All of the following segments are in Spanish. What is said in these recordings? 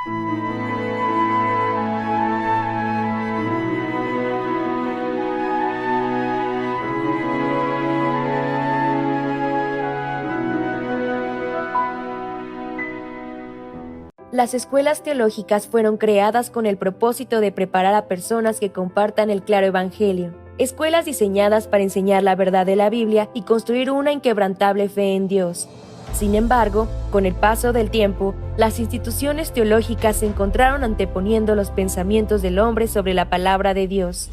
Las escuelas teológicas fueron creadas con el propósito de preparar a personas que compartan el claro evangelio. Escuelas diseñadas para enseñar la verdad de la Biblia y construir una inquebrantable fe en Dios. Sin embargo, con el paso del tiempo, las instituciones teológicas se encontraron anteponiendo los pensamientos del hombre sobre la palabra de Dios.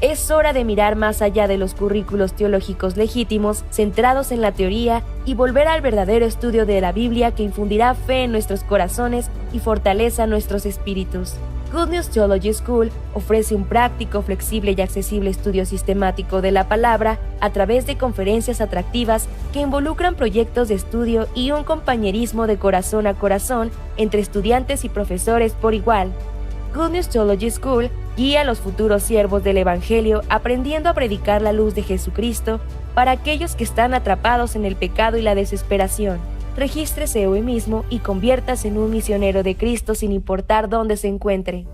Es hora de mirar más allá de los currículos teológicos legítimos, centrados en la teoría, y volver al verdadero estudio de la Biblia que infundirá fe en nuestros corazones y fortaleza nuestros espíritus. Good News Theology School ofrece un práctico, flexible y accesible estudio sistemático de la palabra a través de conferencias atractivas que involucran proyectos de estudio y un compañerismo de corazón a corazón entre estudiantes y profesores por igual. Good News Theology School guía a los futuros siervos del Evangelio aprendiendo a predicar la luz de Jesucristo para aquellos que están atrapados en el pecado y la desesperación. Regístrese hoy mismo y conviértase en un misionero de Cristo sin importar dónde se encuentre.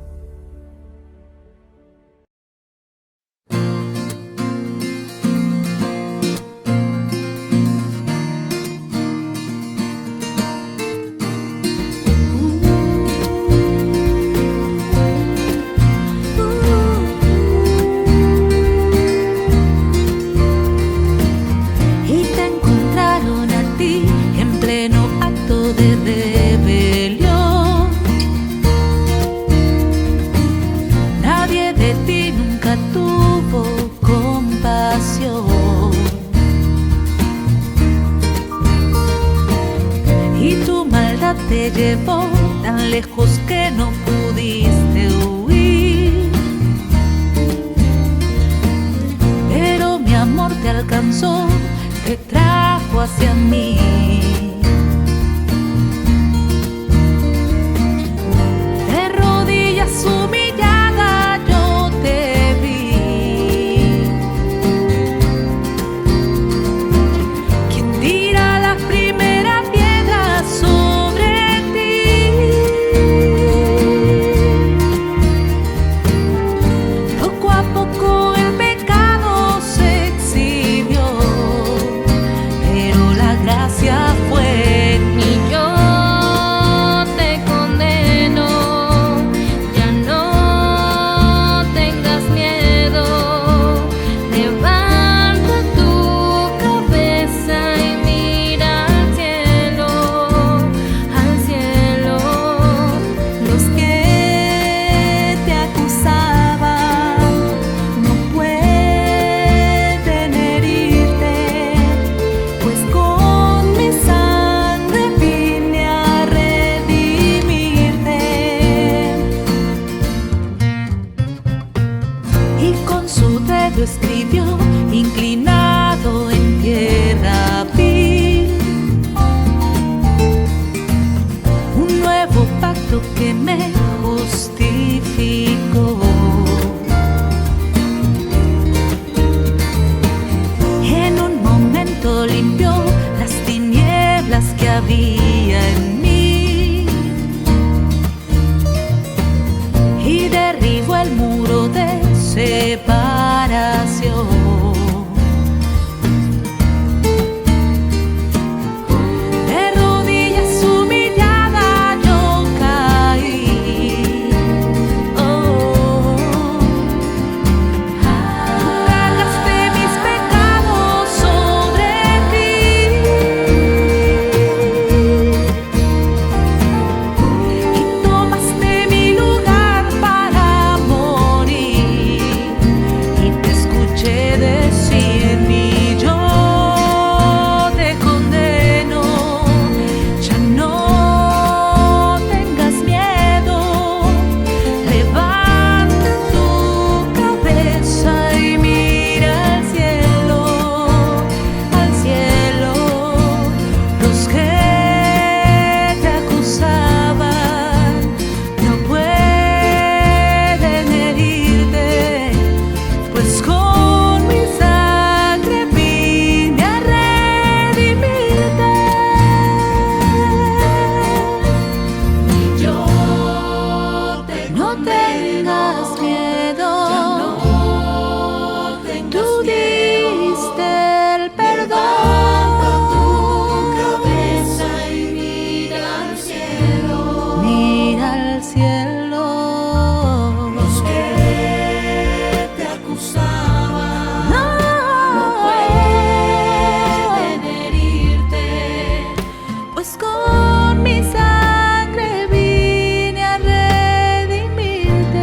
Te llevó tan lejos que no pudiste huir, pero mi amor te alcanzó, te trajo hacia mí. De rodillas humillada yo te vi. ¿Quién tira la primera piedra sobre fue al cielo. Los que te acusaban no pueden herirte, Pues con mi sangre vine a redimirte.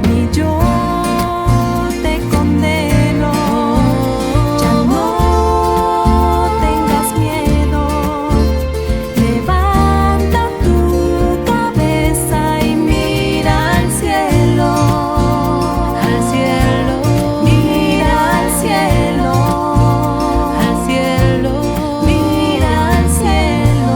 Ni yo te condeno, ya no tengas miedo. Levanta tu cabeza y mira al cielo. Al cielo, Mira al cielo. al cielo, Mira al cielo.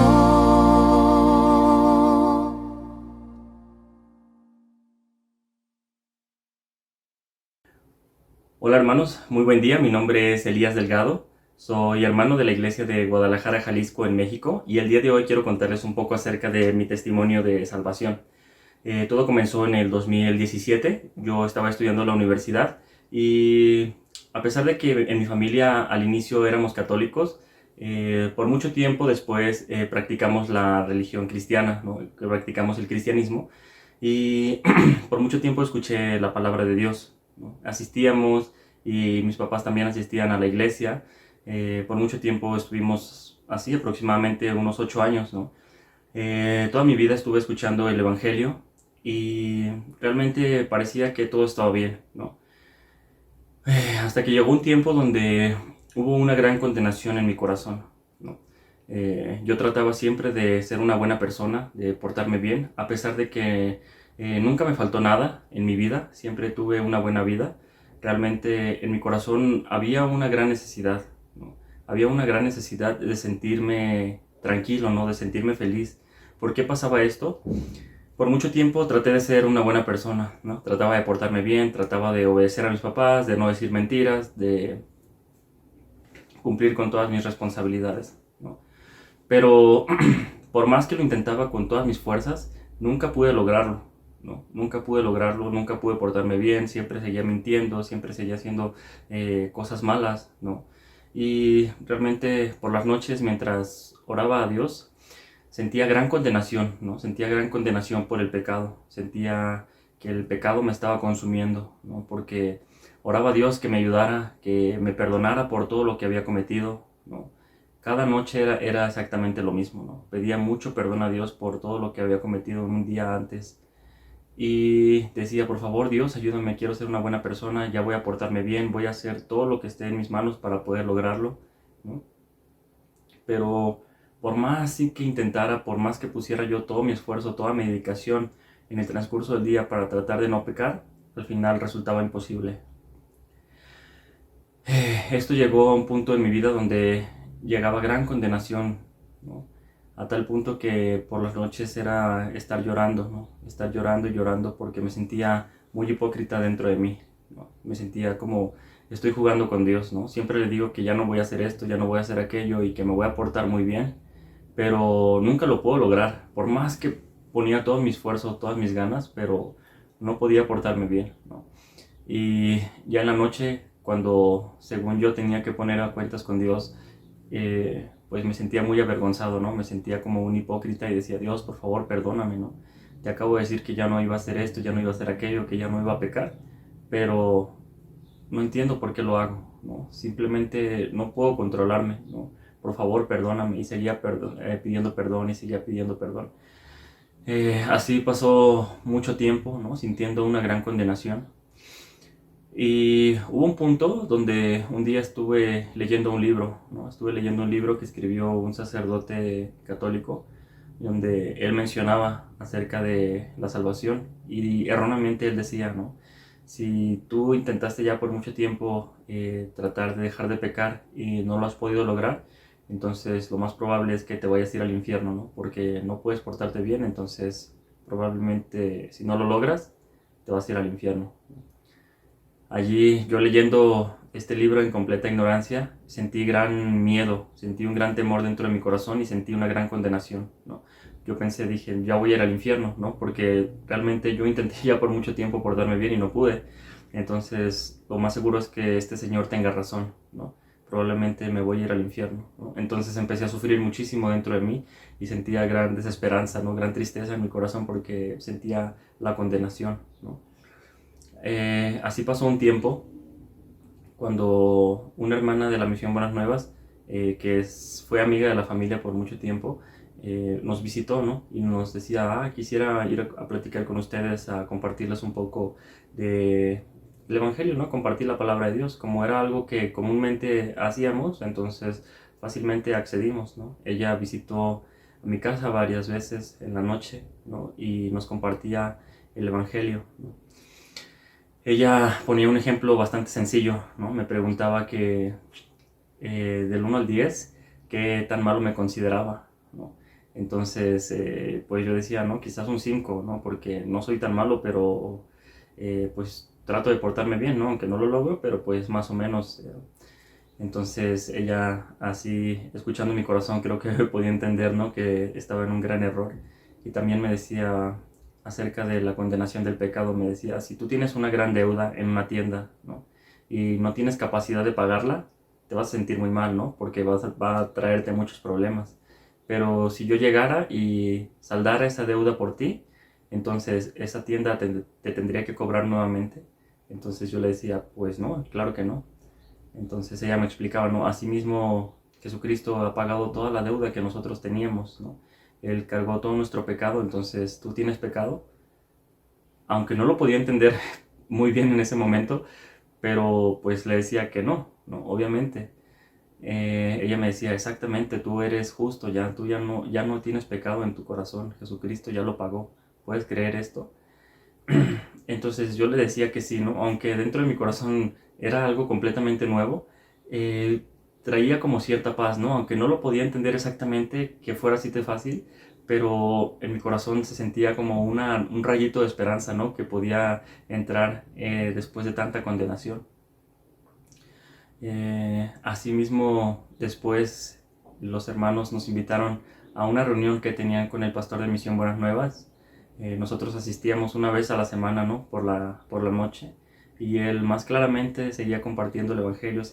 Hola hermanos, muy buen día, mi nombre es Elías Delgado, soy hermano de la iglesia de Guadalajara, Jalisco, en México, y el día de hoy quiero contarles un poco acerca de mi testimonio de salvación. Todo comenzó en el 2017, yo estaba estudiando en la universidad y a pesar de que en mi familia al inicio éramos católicos, por mucho tiempo después practicamos la religión cristiana, ¿no? Practicamos el cristianismo y por mucho tiempo escuché la palabra de Dios, ¿no? Asistíamos y mis papás también asistían a la iglesia. Por mucho tiempo estuvimos así, aproximadamente unos 8 años, ¿no? Toda mi vida estuve escuchando el Evangelio y realmente parecía que todo estaba bien, ¿no? Hasta que llegó un tiempo donde hubo una gran condenación en mi corazón, ¿no? Yo trataba siempre de ser una buena persona, de portarme bien, a pesar de que nunca me faltó nada en mi vida, siempre tuve una buena vida. Realmente en mi corazón había una gran necesidad, ¿no? Había una gran necesidad de sentirme tranquilo, ¿no? De sentirme feliz. ¿Por qué pasaba esto? Por mucho tiempo traté de ser una buena persona, ¿no? Trataba de portarme bien, trataba de obedecer a mis papás, de no decir mentiras, de cumplir con todas mis responsabilidades, ¿no? Pero por más que lo intentaba con todas mis fuerzas, nunca pude lograrlo, ¿no? Nunca pude lograrlo, nunca pude portarme bien, siempre seguía mintiendo, siempre seguía haciendo cosas malas, ¿no? Y realmente por las noches mientras oraba a Dios, sentía gran condenación, ¿no? Sentía gran condenación por el pecado, sentía que el pecado me estaba consumiendo, ¿no? Porque oraba a Dios que me ayudara, que me perdonara por todo lo que había cometido, ¿no? Cada noche era exactamente lo mismo, ¿no? Pedía mucho perdón a Dios por todo lo que había cometido un día antes. Y decía, por favor, Dios, ayúdame, quiero ser una buena persona, ya voy a portarme bien, voy a hacer todo lo que esté en mis manos para poder lograrlo, ¿no? Pero por más sí que intentara, por más que pusiera yo todo mi esfuerzo, toda mi dedicación en el transcurso del día para tratar de no pecar, al final resultaba imposible. Esto llegó a un punto en mi vida donde llegaba gran condenación, ¿no? A tal punto que por las noches era estar llorando, ¿no? Estar llorando y llorando porque me sentía muy hipócrita dentro de mí, ¿no? Me sentía como estoy jugando con Dios, ¿no? Siempre le digo que ya no voy a hacer esto, ya no voy a hacer aquello y que me voy a portar muy bien, pero nunca lo puedo lograr, por más que ponía todo mi esfuerzo, todas mis ganas, pero no podía portarme bien, ¿no? Y ya en la noche, cuando según yo tenía que poner a cuentas con Dios, pues me sentía muy avergonzado, ¿no? Me sentía como un hipócrita y decía, Dios, por favor, perdóname, ¿no? Te acabo de decir que ya no iba a hacer esto, ya no iba a hacer aquello, que ya no iba a pecar, pero no entiendo por qué lo hago, ¿no? Simplemente no puedo controlarme, ¿no? Por favor, perdóname. Y seguía pidiendo perdón y seguía pidiendo perdón. Así pasó mucho tiempo, ¿no? Sintiendo una gran condenación. Y hubo un punto donde un día estuve leyendo un libro, ¿no? Estuve leyendo un libro que escribió un sacerdote católico, donde él mencionaba acerca de la salvación y erróneamente él decía, ¿no? Si tú intentaste ya por mucho tiempo tratar de dejar de pecar y no lo has podido lograr, entonces lo más probable es que te vayas a ir al infierno, ¿no? Porque no puedes portarte bien, entonces probablemente si no lo logras, te vas a ir al infierno. Allí yo leyendo este libro en completa ignorancia, sentí gran miedo, sentí un gran temor dentro de mi corazón y sentí una gran condenación, ¿no? Yo pensé, dije, ya voy a ir al infierno, ¿no? Porque realmente yo intenté ya por mucho tiempo portarme bien y no pude. Entonces, lo más seguro es que este señor tenga razón, ¿no? probablemente me voy a ir al infierno, ¿no? Entonces empecé a sufrir muchísimo dentro de mí y sentía gran desesperanza, ¿no? Gran tristeza en mi corazón porque sentía la condenación, ¿no? Así pasó un tiempo cuando una hermana de la Misión Buenas Nuevas, fue amiga de la familia por mucho tiempo, nos visitó, ¿no? Y nos decía, quisiera ir a platicar con ustedes, a compartirles un poco del Evangelio, ¿no? Compartir la palabra de Dios, como era algo que comúnmente hacíamos, entonces fácilmente accedimos, ¿no? Ella visitó a mi casa varias veces en la noche, ¿no? Y nos compartía el Evangelio, ¿no? Ella ponía un ejemplo bastante sencillo, ¿no? Me preguntaba que del 1 al 10, qué tan malo me consideraba, ¿no? Entonces, pues yo decía, ¿no? Quizás un 5, ¿no? Porque no soy tan malo, pero pues trato de portarme bien, ¿no? Aunque no lo logro, pero pues más o menos. Entonces ella, así, escuchando mi corazón, creo que podía entender, ¿no? Que estaba en un gran error. Y también me decía acerca de la condenación del pecado, me decía, si tú tienes una gran deuda en una tienda, ¿no? Y no tienes capacidad de pagarla, te vas a sentir muy mal, ¿no? Porque va a traerte muchos problemas. Pero si yo llegara y saldara esa deuda por ti, entonces esa tienda te tendría que cobrar nuevamente. Entonces yo le decía, pues no, claro que no. Entonces ella me explicaba, ¿no? Asimismo, Jesucristo ha pagado toda la deuda que nosotros teníamos, ¿no? Él cargó todo nuestro pecado, entonces tú tienes pecado. Aunque no lo podía entender muy bien en ese momento, pero pues le decía que no, ¿no? Obviamente. Ella me decía, exactamente, tú eres justo, tú ya no tienes pecado en tu corazón, Jesucristo ya lo pagó, ¿puedes creer esto? Entonces yo le decía que sí, ¿no? Aunque dentro de mi corazón era algo completamente nuevo, traía como cierta paz, ¿no? Aunque no lo podía entender exactamente que fuera así de fácil, pero en mi corazón se sentía como un rayito de esperanza, ¿no? Que podía entrar después de tanta condenación. Asimismo, después los hermanos nos invitaron a una reunión que tenían con el pastor de Misión Buenas Nuevas. Nosotros asistíamos una vez a la semana, ¿no? Por la noche. Y él más claramente seguía compartiendo el Evangelio,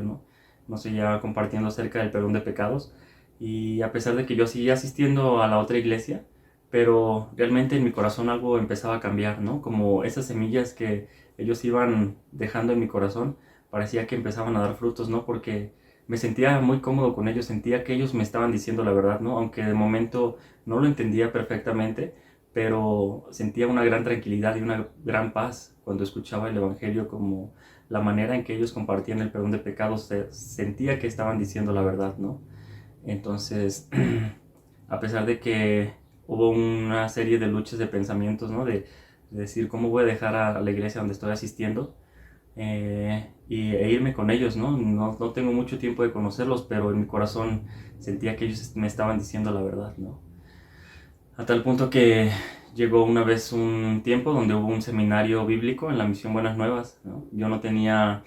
¿no? Nos seguía compartiendo acerca del perdón de pecados. Y a pesar de que yo seguía asistiendo a la otra iglesia, pero realmente en mi corazón algo empezaba a cambiar, ¿no? Como esas semillas que ellos iban dejando en mi corazón, parecía que empezaban a dar frutos, ¿no? Porque me sentía muy cómodo con ellos, sentía que ellos me estaban diciendo la verdad, ¿no? Aunque de momento no lo entendía perfectamente, pero sentía una gran tranquilidad y una gran paz cuando escuchaba el Evangelio, como la manera en que ellos compartían el perdón de pecados, sentía que estaban diciendo la verdad, ¿no? Entonces, a pesar de que hubo una serie de luchas de pensamientos, ¿no? De decir, ¿cómo voy a dejar a la iglesia donde estoy asistiendo? E irme con ellos, ¿no? No tengo mucho tiempo de conocerlos, pero en mi corazón sentía que ellos me estaban diciendo la verdad, ¿no? A tal punto que llegó una vez un tiempo donde hubo un seminario bíblico en la Misión Buenas Nuevas, ¿no? Yo no tenía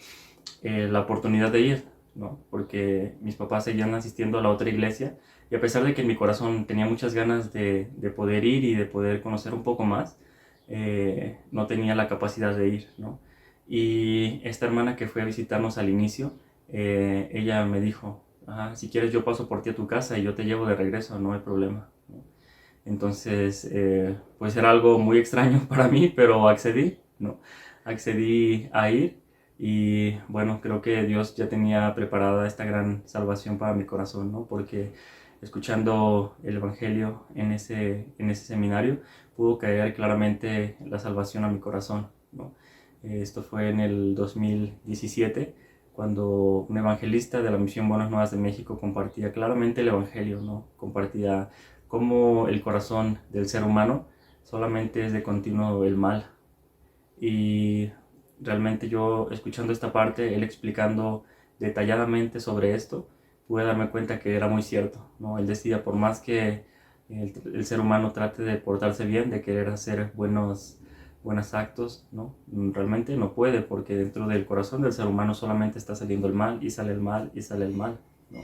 la oportunidad de ir, ¿no? Porque mis papás seguían asistiendo a la otra iglesia, y a pesar de que en mi corazón tenía muchas ganas de poder ir y de poder conocer un poco más, no tenía la capacidad de ir, ¿no? Y esta hermana que fue a visitarnos al inicio, ella me dijo, si quieres yo paso por ti a tu casa y yo te llevo de regreso, no hay problema, ¿no? Entonces, pues era algo muy extraño para mí, pero accedí, ¿no? Accedí a ir y bueno, creo que Dios ya tenía preparada esta gran salvación para mi corazón, ¿no? Porque escuchando el Evangelio en ese seminario, pudo caer claramente la salvación a mi corazón, ¿no? Esto fue en el 2017, cuando un evangelista de la Misión Buenas Nuevas de México compartía claramente el Evangelio, ¿no? Compartía cómo el corazón del ser humano solamente es de continuo el mal. Y realmente yo, escuchando esta parte, él explicando detalladamente sobre esto, pude darme cuenta que era muy cierto, ¿no? Él decía, por más que el ser humano trate de portarse bien, de querer hacer buenos actos, ¿no? Realmente no puede, porque dentro del corazón del ser humano solamente está saliendo el mal, y sale el mal, y sale el mal, ¿no?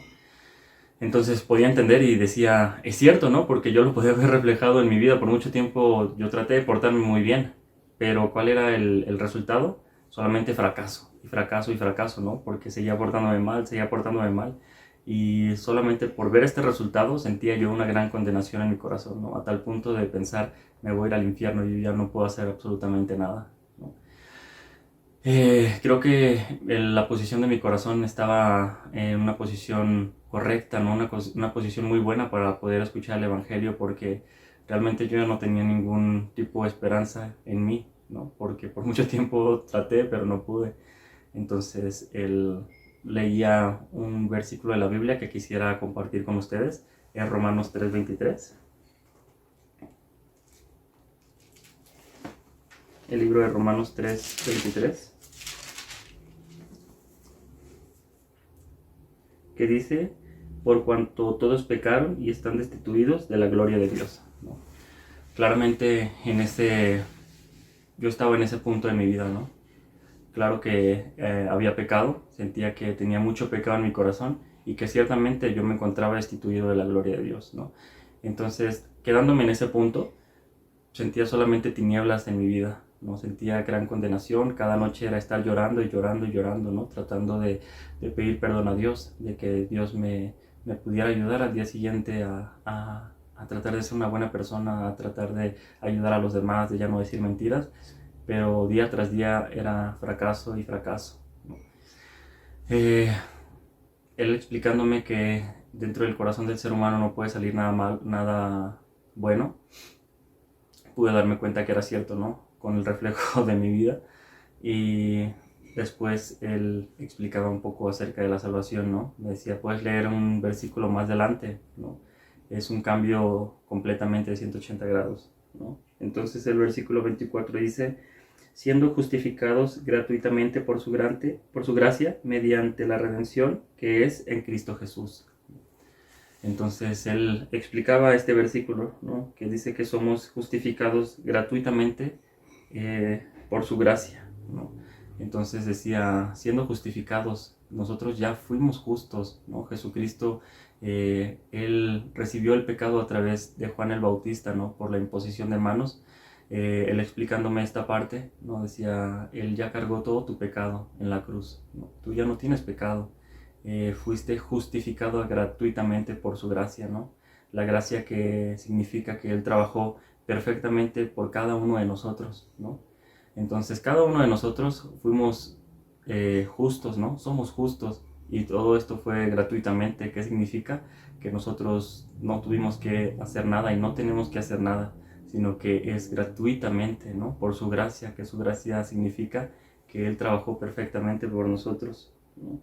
Entonces podía entender y decía, es cierto, ¿no? Porque yo lo podía ver reflejado en mi vida. Por mucho tiempo yo traté de portarme muy bien, pero ¿cuál era el resultado? solamente fracaso, y fracaso, y fracaso, ¿no? Porque seguía portándome mal, y solamente por ver este resultado sentía yo una gran condenación en mi corazón, ¿no? A tal punto de pensar, me voy a ir al infierno y yo ya no puedo hacer absolutamente nada, ¿no? Creo que la posición de mi corazón estaba en una posición correcta, ¿no? Una posición muy buena para poder escuchar el Evangelio, porque realmente yo ya no tenía ningún tipo de esperanza en mí, ¿no? Porque por mucho tiempo traté, pero no pude. Entonces leía un versículo de la Biblia que quisiera compartir con ustedes, es Romanos 3:23. El libro de Romanos 3:23, que dice, por cuanto todos pecaron y están destituidos de la gloria de Dios, ¿no? Claramente yo estaba en ese punto de mi vida, ¿no? Claro que había pecado, sentía que tenía mucho pecado en mi corazón y que ciertamente yo me encontraba destituido de la gloria de Dios, ¿no? Entonces, quedándome en ese punto, sentía solamente tinieblas en mi vida, ¿no? Sentía gran condenación, cada noche era estar llorando y llorando y llorando, ¿no? Tratando de pedir perdón a Dios, de que Dios me pudiera ayudar al día siguiente a tratar de ser una buena persona, a tratar de ayudar a los demás, de ya no decir mentiras, pero día tras día era fracaso y fracaso, ¿no? Él explicándome que dentro del corazón del ser humano no puede salir nada mal, nada bueno, pude darme cuenta que era cierto, ¿no? Con el reflejo de mi vida. Y después él explicaba un poco acerca de la salvación, ¿no? Me decía, puedes leer un versículo más adelante, ¿no? Es un cambio completamente de 180 grados, ¿no? Entonces el versículo 24 dice, siendo justificados gratuitamente por su gracia, mediante la redención que es en Cristo Jesús. Entonces él explicaba este versículo, ¿no? Que dice que somos justificados gratuitamente por su gracia, ¿no? Entonces decía, siendo justificados, nosotros ya fuimos justos, ¿no? Jesucristo, él recibió el pecado a través de Juan el Bautista, ¿no? Por la imposición de manos. Él explicándome esta parte, ¿no? Decía, él ya cargó todo tu pecado en la cruz, ¿no? Tú ya no tienes pecado. Fuiste justificado gratuitamente por su gracia, ¿no? La gracia que significa que Él trabajó perfectamente por cada uno de nosotros, ¿no? Entonces cada uno de nosotros fuimos justos, ¿no? Somos justos y todo esto fue gratuitamente. ¿Qué significa? Que nosotros no tuvimos que hacer nada y no tenemos que hacer nada, sino que es gratuitamente, ¿no? Por su gracia, que su gracia significa que Él trabajó perfectamente por nosotros, ¿no?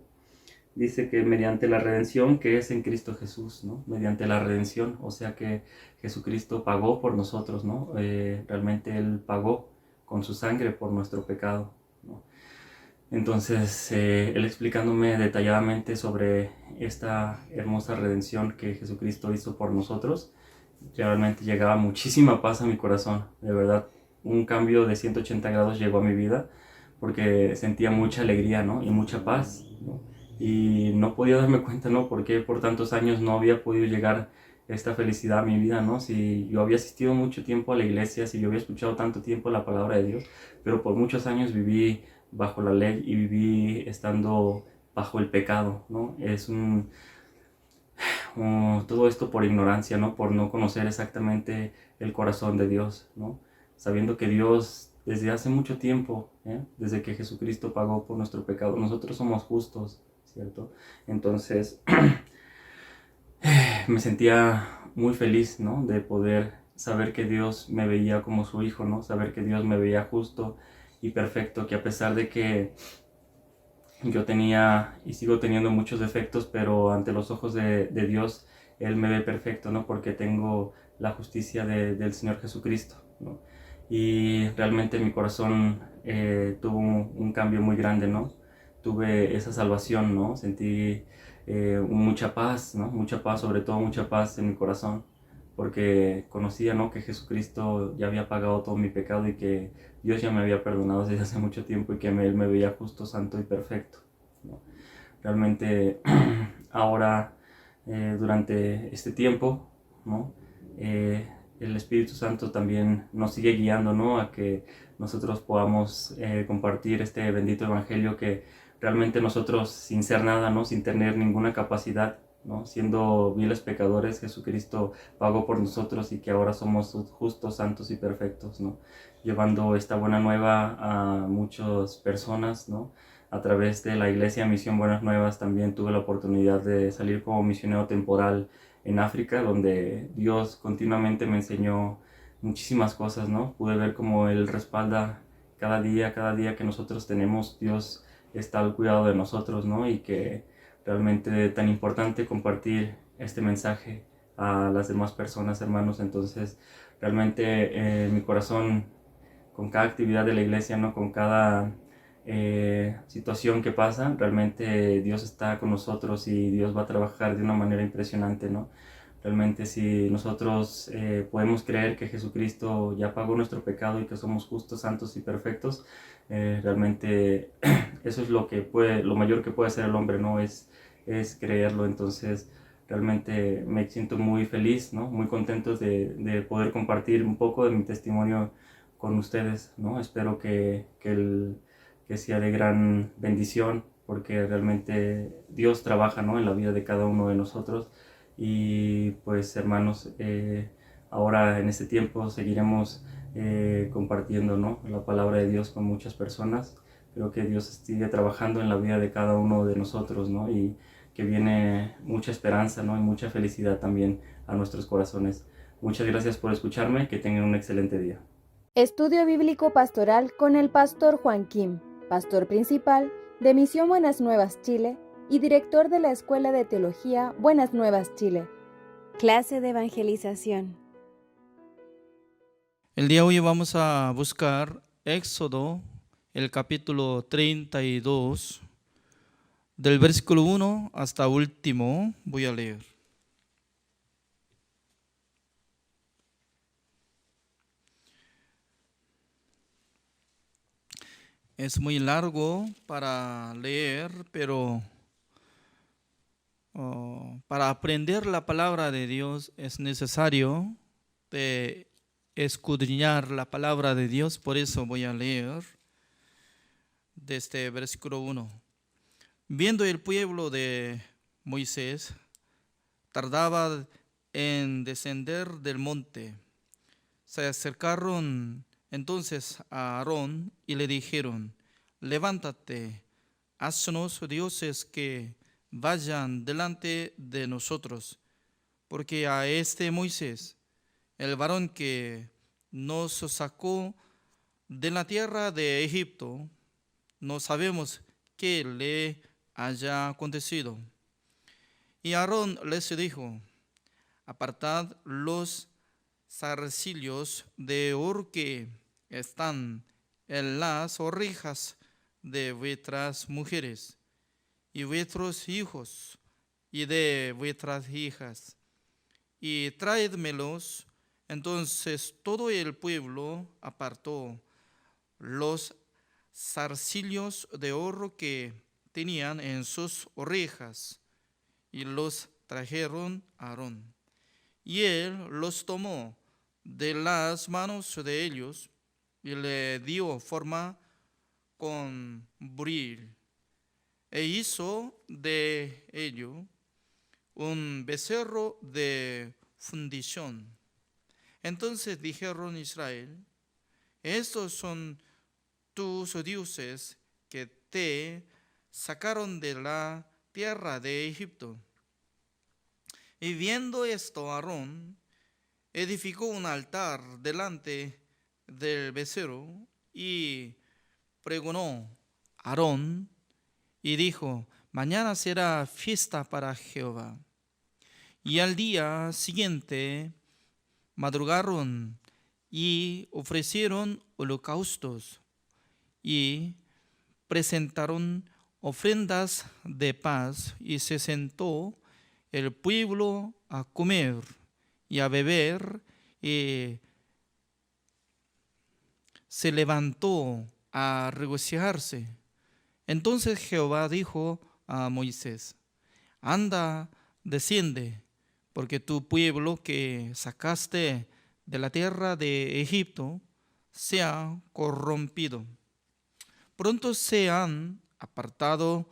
Dice que mediante la redención que es en Cristo Jesús, ¿no? Mediante la redención, o sea que Jesucristo pagó por nosotros, ¿no? Realmente Él pagó con su sangre por nuestro pecado, ¿no? Entonces, Él explicándome detalladamente sobre esta hermosa redención que Jesucristo hizo por nosotros, realmente llegaba muchísima paz a mi corazón, de verdad. Un cambio de 180 grados llegó a mi vida, porque sentía mucha alegría, ¿no? Y mucha paz, ¿no? Y no podía darme cuenta, ¿no? Por qué por tantos años no había podido llegar esta felicidad a mi vida, ¿no? Si yo había asistido mucho tiempo a la iglesia, si yo había escuchado tanto tiempo la palabra de Dios, pero por muchos años viví bajo la ley y viví estando bajo el pecado, ¿no? Todo esto por ignorancia, ¿no? Por no conocer exactamente el corazón de Dios, ¿no? Sabiendo que Dios desde hace mucho tiempo, desde que Jesucristo pagó por nuestro pecado, nosotros somos justos, ¿cierto? Entonces me sentía muy feliz, ¿no? De poder saber que Dios me veía como su hijo, ¿no? Saber que Dios me veía justo y perfecto, que a pesar de que yo tenía y sigo teniendo muchos defectos, pero ante los ojos de Dios, Él me ve perfecto, ¿no? Porque tengo la justicia del Señor Jesucristo, ¿no? Y realmente mi corazón tuvo un cambio muy grande, ¿no? Tuve esa salvación, ¿no? Sentí mucha paz, ¿no? Mucha paz, sobre todo mucha paz en mi corazón, porque conocía, ¿no? Que Jesucristo ya había pagado todo mi pecado y que Dios ya me había perdonado desde hace mucho tiempo y que Él me veía justo, santo y perfecto, ¿no? Realmente ahora, durante este tiempo, ¿no? el Espíritu Santo también nos sigue guiando, ¿no? A que nosotros podamos compartir este bendito evangelio que realmente nosotros, sin ser nada, ¿no? Sin tener ninguna capacidad, ¿no? Siendo viles pecadores, Jesucristo pagó por nosotros y que ahora somos justos, santos y perfectos, ¿no? Llevando esta buena nueva a muchas personas, ¿no? A través de la Iglesia Misión Buenas Nuevas también tuve la oportunidad de salir como misionero temporal en África, donde Dios continuamente me enseñó muchísimas cosas, ¿no? Pude ver cómo Él respalda cada día que nosotros tenemos, Dios está al cuidado de nosotros, ¿no? Y que realmente tan importante compartir este mensaje a las demás personas, hermanos. Entonces, realmente mi corazón, con cada actividad de la iglesia, ¿no? Con cada situación que pasa, realmente Dios está con nosotros y Dios va a trabajar de una manera impresionante, ¿no? Realmente si nosotros podemos creer que Jesucristo ya pagó nuestro pecado y que somos justos, santos y perfectos, realmente eso es lo mayor que puede hacer el hombre, ¿no? Es creerlo. Entonces realmente me siento muy feliz, ¿no? Muy contento de poder compartir un poco de mi testimonio con ustedes, ¿no? Espero que sea de gran bendición, porque realmente Dios trabaja, ¿no? En la vida de cada uno de nosotros. Y pues hermanos, ahora en este tiempo seguiremos compartiendo, ¿no? La palabra de Dios con muchas personas. Creo que Dios sigue trabajando en la vida de cada uno de nosotros, ¿no? Y que viene mucha esperanza, ¿no? Y mucha felicidad también a nuestros corazones. Muchas gracias por escucharme, que tengan un excelente día. Estudio Bíblico Pastoral con el pastor Juan Kim, pastor principal de Misión Buenas Nuevas Chile y director de la Escuela de Teología Buenas Nuevas Chile. Clase de evangelización. El día de hoy vamos a buscar Éxodo, el capítulo 32, del versículo 1 hasta último. Voy a leer. Es muy largo para leer, pero para aprender la palabra de Dios es necesario de escudriñar la palabra de Dios. Por eso voy a leer desde versículo 1. Viendo el pueblo de Moisés, tardaba en descender del monte. Se acercaron entonces a Aarón y le dijeron: levántate, haznos dioses que vayan delante de nosotros, porque a este Moisés, el varón que nos sacó de la tierra de Egipto, no sabemos qué le haya acontecido. Y Aarón les dijo: apartad los zarcillos de oro que están en las orejas de vuestras mujeres y vuestros hijos y de vuestras hijas, y traédmelos. Entonces todo el pueblo apartó los zarcillos de oro que tenían en sus orejas y los trajeron a Aarón. Y él los tomó de las manos de ellos y le dio forma con buril, e hizo de ello un becerro de fundición. Entonces dijeron Israel: estos son tus dioses que te sacaron de la tierra de Egipto. Y viendo esto, Aarón edificó un altar delante del becerro y pregonó Aarón y dijo: mañana será fiesta para Jehová. Y al día siguiente madrugaron y ofrecieron holocaustos y presentaron ofrendas de paz, y se sentó el pueblo a comer y a beber, y se levantó a regocijarse. Entonces Jehová dijo a Moisés: anda, desciende, porque tu pueblo que sacaste de la tierra de Egipto se ha corrompido. Pronto se han apartado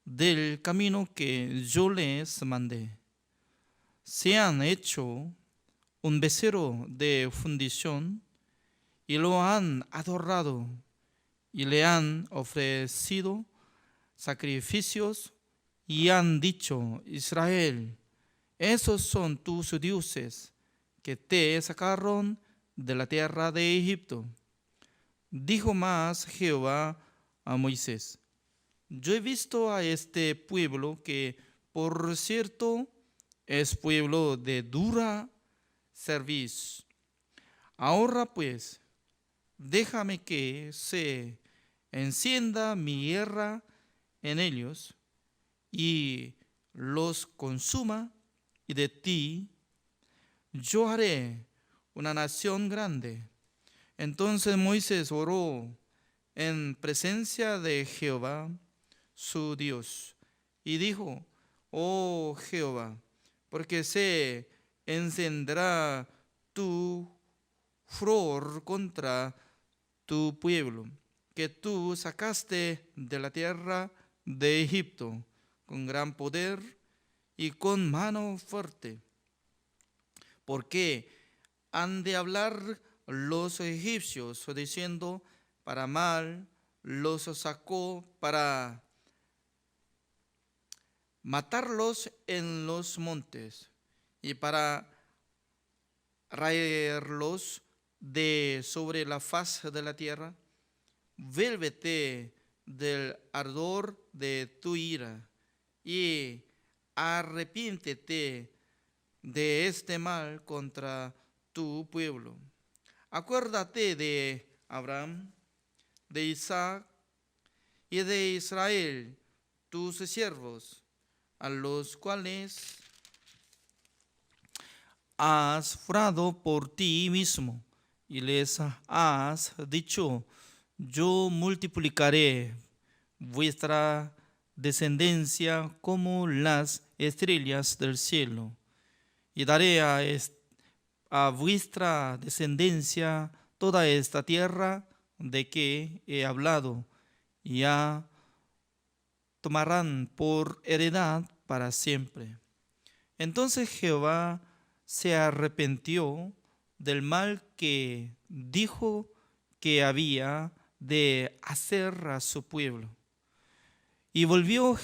del camino que yo les mandé. Se han hecho un becerro de fundición y lo han adorado y le han ofrecido sacrificios y han dicho: Israel, esos son tus dioses que te sacaron de la tierra de Egipto. Dijo más Jehová a Moisés: yo he visto a este pueblo que, por cierto, es pueblo de dura cerviz. Ahora pues, déjame que se encienda mi ira en ellos y los consuma, y de ti yo haré una nación grande. Entonces Moisés oró en presencia de Jehová, su Dios, y dijo: oh Jehová, porque se encenderá tu furor contra tu pueblo, que tú sacaste de la tierra de Egipto con gran poder y con mano fuerte. Porque han de hablar los egipcios diciendo: para mal los sacó, para matarlos en los montes y para raerlos de sobre la faz de la tierra. Vuélvete del ardor de tu ira y arrepiéntete de este mal contra tu pueblo. Acuérdate de Abraham, de Isaac y de Israel, tus siervos, a los cuales has jurado por ti mismo, y les has dicho: yo multiplicaré vuestra descendencia como las estrellas del cielo, y daré a vuestra descendencia toda esta tierra de que he hablado, y ya tomarán por heredad para siempre. Entonces Jehová se arrepintió del mal que dijo que había de hacer a su pueblo. Y volvió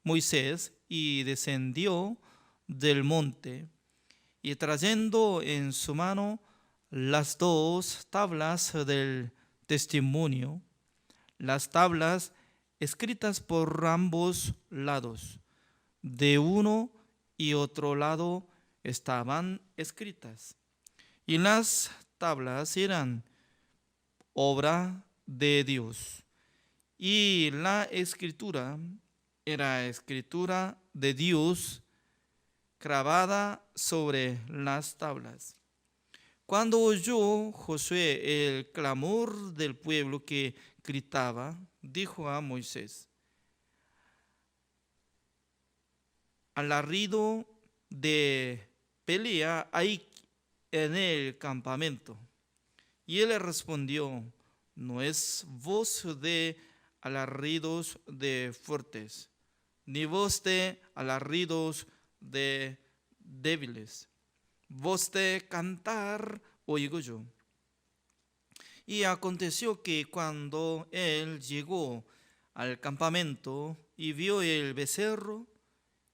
Moisés y descendió del monte, y trayendo en su mano las 2 tablas del testimonio, las tablas escritas por ambos lados, de uno y otro lado estaban escritas. Y las tablas eran obra de Dios, y la escritura era escritura de Dios grabada sobre las tablas. Cuando oyó Josué el clamor del pueblo que gritaba, dijo a Moisés: alarido de pelea hay en el campamento. Y él le respondió: no es voz de alaridos de fuertes, ni voz de alaridos de débiles, voz de cantar oigo yo. Y aconteció que cuando él llegó al campamento y vio el becerro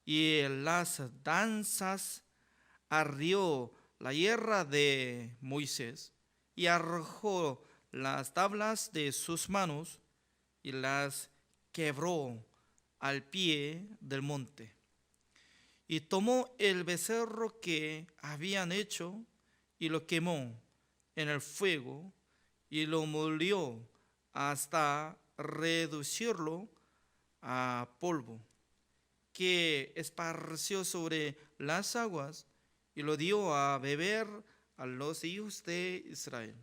y las danzas, ardió la ira de Moisés y arrojó las tablas de sus manos y las quebró al pie del monte. Y tomó el becerro que habían hecho y lo quemó en el fuego y lo molió hasta reducirlo a polvo, que esparció sobre las aguas, y lo dio a beber a los hijos de Israel.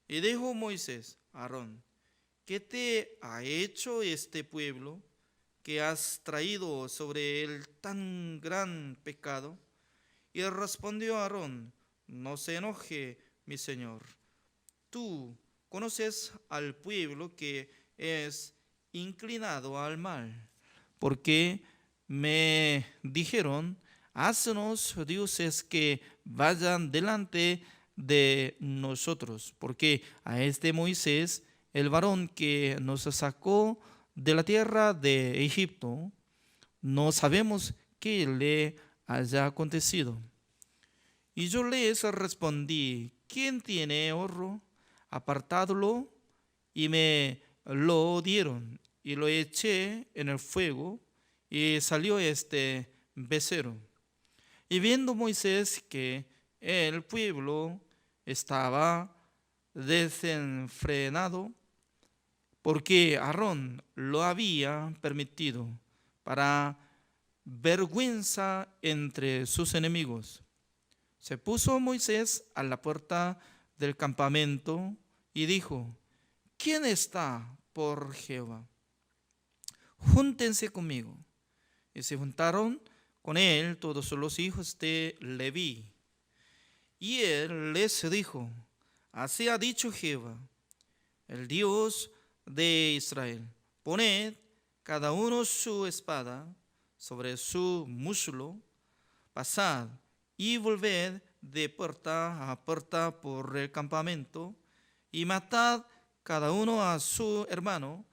Y dijo Moisés a Aarón: ¿qué te ha hecho este pueblo que has traído sobre él tan gran pecado? Y respondió Aarón: no se enoje mi señor. Tú conoces al pueblo que es inclinado al mal, porque me dijeron, haznos dioses que vayan delante de nosotros, porque a este Moisés, el varón que nos sacó de la tierra de Egipto, no sabemos qué le haya acontecido. Y yo les respondí, ¿quién tiene oro? Apartadlo. Y me lo dieron, y lo eché en el fuego, y salió este becerro. Y viendo Moisés que el pueblo estaba desenfrenado, porque Aarón lo había permitido, para vergüenza entre sus enemigos, se puso Moisés a la puerta del campamento y dijo, ¿quién está por Jehová? Júntense conmigo. Y se juntaron con él todos los hijos de Leví. Y él les dijo, así ha dicho Jehová, el Dios de Israel, poned cada uno su espada sobre su muslo, pasad y volved de puerta a puerta por el campamento, y matad cada uno a su hermano,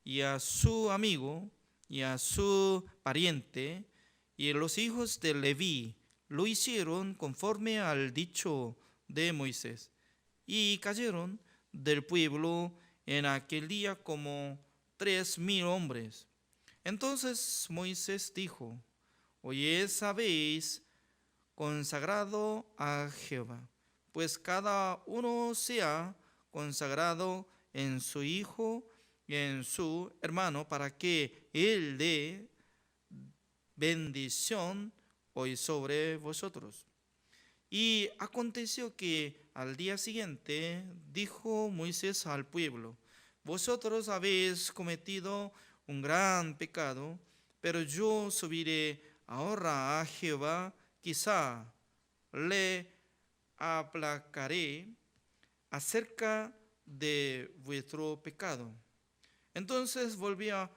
y a su amigo, y a su pariente. Y los hijos de Leví lo hicieron conforme al dicho de Moisés, y cayeron del pueblo en aquel día como 3,000 hombres. Entonces Moisés dijo, hoy habéis consagrado a Jehová, pues cada uno sea consagrado en su hijo y en su hermano, para que él dé bendición hoy sobre vosotros. Y aconteció que al día siguiente dijo Moisés al pueblo, vosotros habéis cometido un gran pecado, pero yo subiré ahora a Jehová, quizá le aplacaré acerca de vuestro pecado. Entonces volvió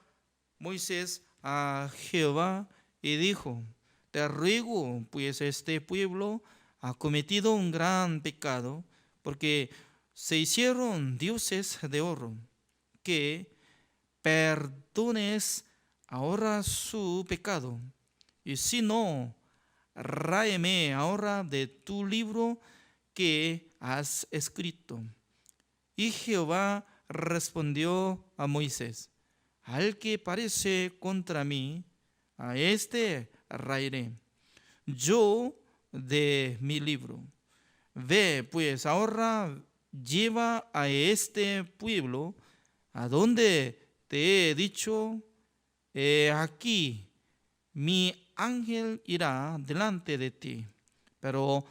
Moisés a Jehová y dijo, te ruego, pues este pueblo ha cometido un gran pecado, porque se hicieron dioses de oro, que perdones ahora su pecado, y si no, ráeme ahora de tu libro que has escrito. Y Jehová respondió a Moisés, al que parece contra mí, a este raeré yo de mi libro. Ve pues ahora, lleva a este pueblo a donde te he dicho, aquí mi ángel irá delante de ti, pero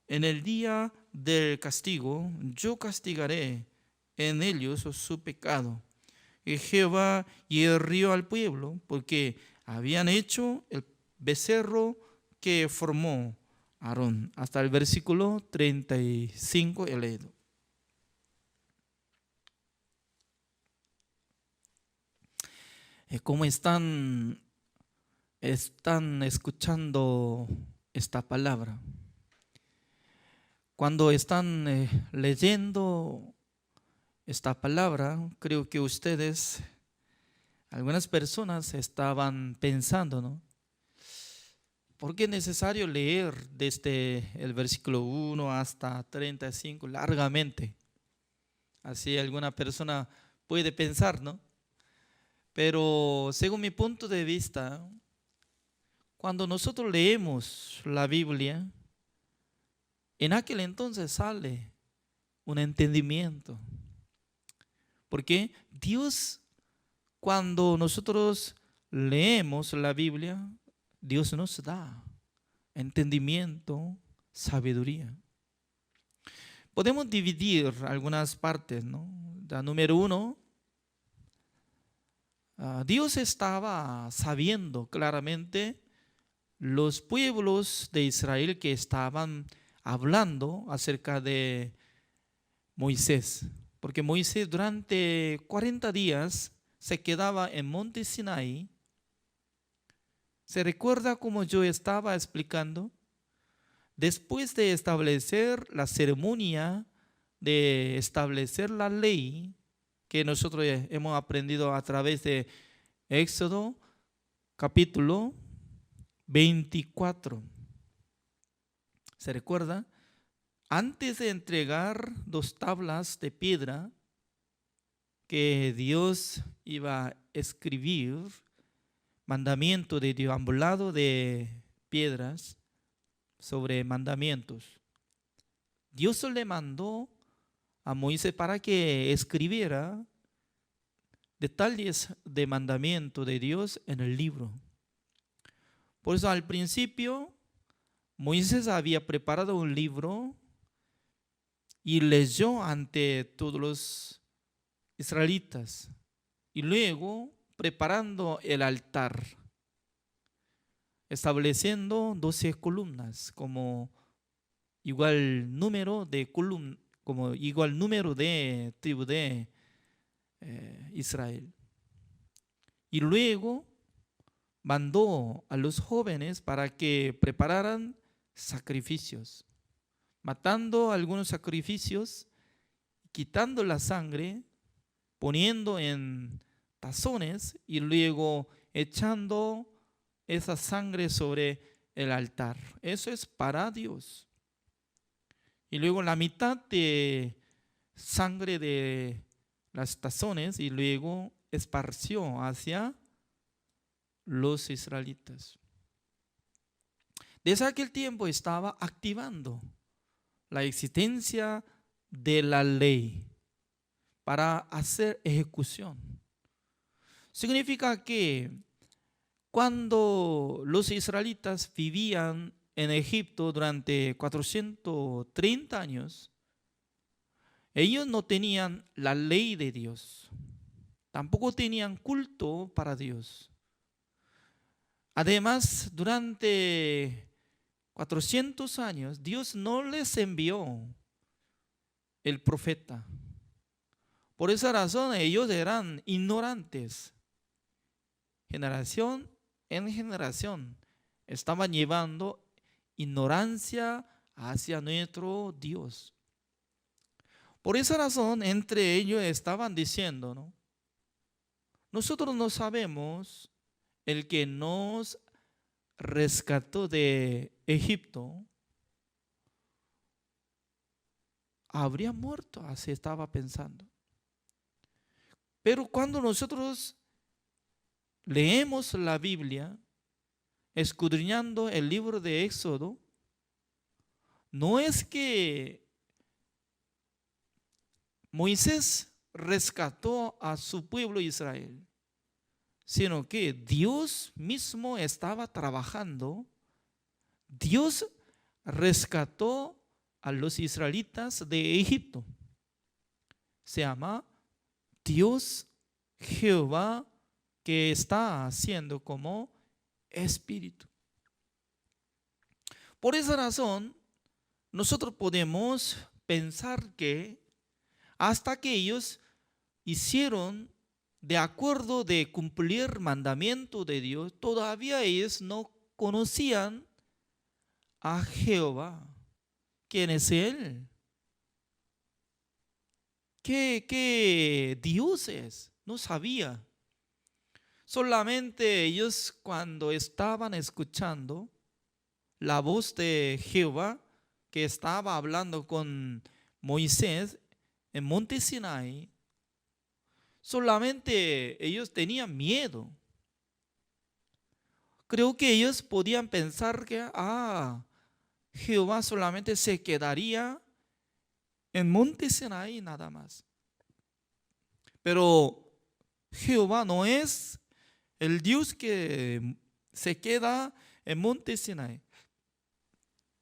en el día del castigo yo castigaré en ellos su pecado. Y Jehová hirió al pueblo porque habían hecho el becerro que formó Aarón. Hasta el versículo 35 he leído. ¿Cómo están escuchando esta palabra? Cuando están leyendo esta palabra, creo que ustedes, algunas personas estaban pensando, ¿no? ¿Por qué es necesario leer desde el versículo 1 hasta 35 largamente? Así alguna persona puede pensar, ¿no? Pero según mi punto de vista, cuando nosotros leemos la Biblia, en aquel entonces sale un entendimiento. Porque Dios, cuando nosotros leemos la Biblia, Dios nos da entendimiento, sabiduría. Podemos dividir algunas partes, ¿no? La número 1, Dios estaba sabiendo claramente los pueblos de Israel que estaban hablando acerca de Moisés, porque Moisés durante 40 días se quedaba en Monte Sinaí. ¿Se recuerda como yo estaba explicando? Después de establecer la ceremonia, de establecer la ley que nosotros hemos aprendido a través de Éxodo capítulo 24. ¿Se recuerda? Antes de entregar 2 tablas de piedra que Dios iba a escribir, mandamiento de Dios, ambulado de piedras sobre mandamientos, Dios le mandó a Moisés para que escribiera detalles de mandamiento de Dios en el libro. Por eso al principio Moisés había preparado un libro y leyó ante todos los israelitas, y luego preparando el altar, estableciendo 12 columnas como igual número de columnas, como igual número de tribu de Israel. Y luego mandó a los jóvenes para que prepararan sacrificios, matando algunos sacrificios, quitando la sangre, poniendo en tazones y luego echando esa sangre sobre el altar. Eso es para Dios. Y luego la mitad de sangre de las tazones y luego esparció hacia los israelitas. Desde aquel tiempo estaba activando la existencia de la ley para hacer ejecución. Significa que cuando los israelitas vivían en Egipto durante 430 años, ellos no tenían la ley de Dios, tampoco tenían culto para Dios. Además, durante 400 años, Dios no les envió el profeta. Por esa razón, ellos eran ignorantes. Generación en generación estaban llevando ignorancia hacia nuestro Dios. Por esa razón, entre ellos estaban diciendo, ¿no? Nosotros no sabemos el que nos rescató de Egipto habría muerto, así estaba pensando. Pero cuando nosotros leemos la Biblia, escudriñando el libro de Éxodo, no es que Moisés rescató a su pueblo Israel, sino que Dios mismo estaba trabajando. Dios rescató a los israelitas de Egipto. Se llama Dios Jehová, que está haciendo como espíritu. Por esa razón, nosotros podemos pensar que hasta que ellos hicieron de acuerdo de cumplir mandamiento de Dios, todavía ellos no conocían a Jehová. ¿Quién es Él? ¿Qué Dios es? No sabía. Solamente ellos, cuando estaban escuchando la voz de Jehová que estaba hablando con Moisés en Monte Sinaí, solamente ellos tenían miedo. Creo que ellos podían pensar que Jehová solamente se quedaría en Monte Sinaí nada más. Pero Jehová no es el Dios que se queda en Monte Sinaí,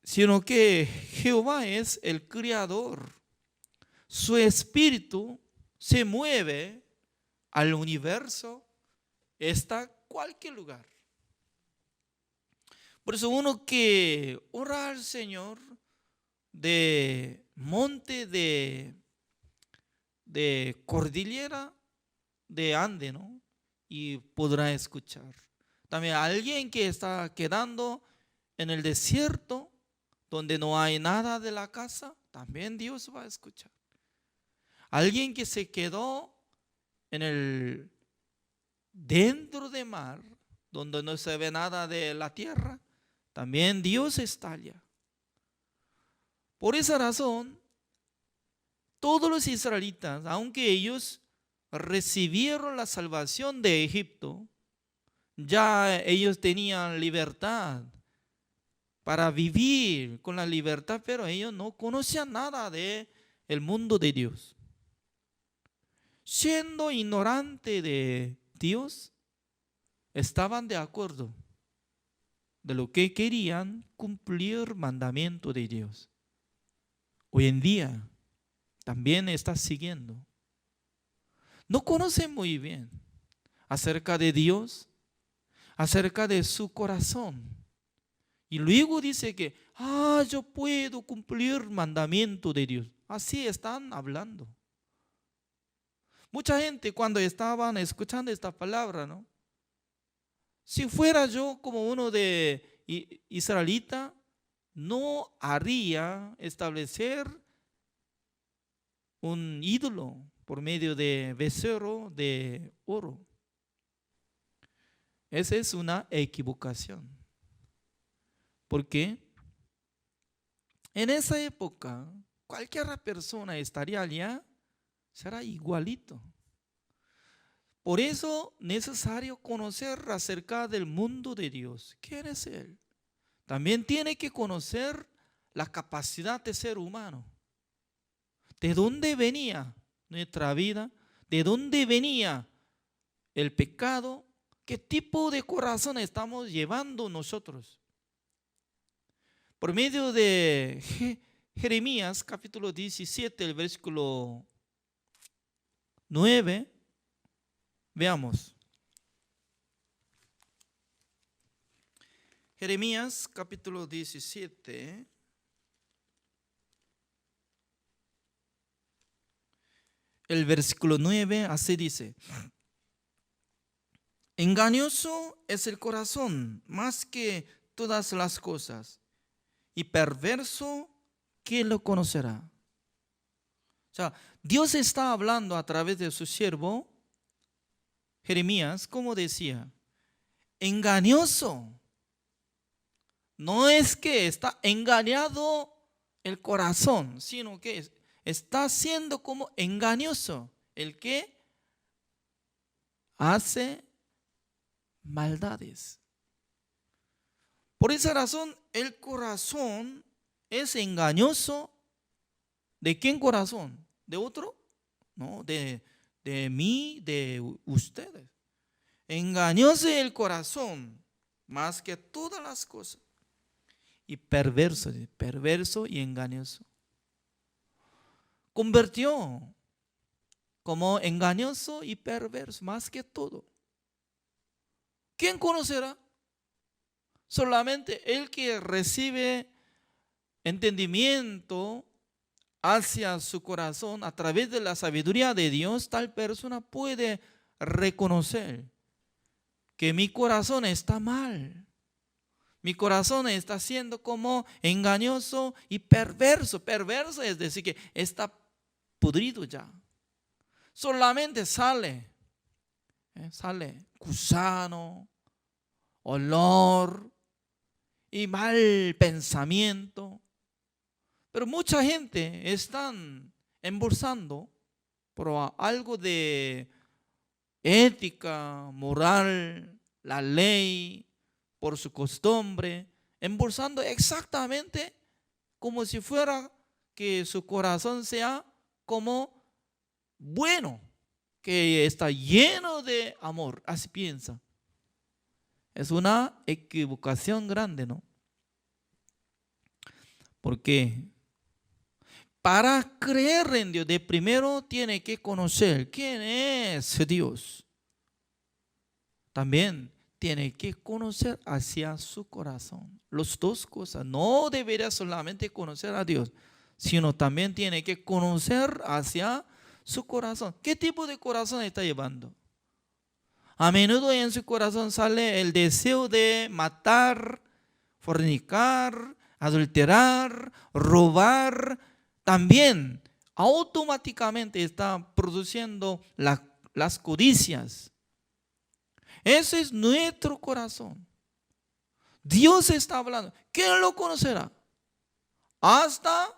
sino que Jehová es el Creador. Su espíritu se mueve al universo, está en cualquier lugar. Por eso uno que ora al Señor de monte de cordillera de Ande, ¿no? Y podrá escuchar. También alguien que está quedando en el desierto, donde no hay nada de la casa, también Dios va a escuchar. Alguien que se quedó dentro de mar, donde no se ve nada de la tierra, también Dios está allá. Por esa razón, todos los israelitas, aunque ellos recibieron la salvación de Egipto, ya ellos tenían libertad para vivir con la libertad, pero ellos no conocían nada del mundo de Dios. Siendo ignorante de Dios, estaban de acuerdo de lo que querían cumplir mandamiento de Dios. Hoy en día también está siguiendo. No conocen muy bien acerca de Dios, acerca de su corazón. Y luego dice que, yo puedo cumplir mandamiento de Dios. Así están hablando. Mucha gente cuando estaban escuchando esta palabra, ¿no? Si fuera yo como uno de israelita, no haría establecer un ídolo por medio de becerro de oro. Esa es una equivocación. Porque en esa época, cualquier persona estaría allá, será igualito. Por eso es necesario conocer acerca del mundo de Dios. ¿Quién es Él? También tiene que conocer la capacidad de ser humano. ¿De dónde venía nuestra vida? ¿De dónde venía el pecado? ¿Qué tipo de corazón estamos llevando nosotros? Por medio de Jeremías capítulo 17, el versículo 9, veamos. Jeremías capítulo 17. El versículo 9 así dice: engañoso es el corazón más que todas las cosas, y perverso, ¿quién lo conocerá? O sea, Dios está hablando a través de su siervo Jeremías, como decía, engañoso. No es que está engañado el corazón, sino que está siendo como engañoso el que hace maldades. Por esa razón, el corazón es engañoso. ¿De quién corazón? ¿De otro? No, de mí, de ustedes. Engañoso el corazón más que todas las cosas. Y perverso y engañoso. Convirtió como engañoso y perverso más que todo. ¿Quién conocerá? Solamente el que recibe entendimiento hacia su corazón a través de la sabiduría de Dios, tal persona puede reconocer que mi corazón está mal. Mi corazón está siendo como engañoso y perverso. Perverso es decir que está pudrido ya. Solamente sale gusano, olor y mal pensamiento. Pero mucha gente están embolsando por algo de ética, moral, la ley, por su costumbre, embolsando exactamente como si fuera que su corazón sea como bueno, que está lleno de amor. Así piensa. Es una equivocación grande, ¿no? Porque para creer en Dios, de primero tiene que conocer quién es Dios. También tiene que conocer hacia su corazón. Las dos cosas. No debería solamente conocer a Dios, sino también tiene que conocer hacia su corazón. ¿Qué tipo de corazón está llevando? A menudo en su corazón sale el deseo de matar, fornicar, adulterar, robar. También automáticamente está produciendo las codicias. Ese es nuestro corazón. Dios está hablando. ¿Quién lo conocerá? Hasta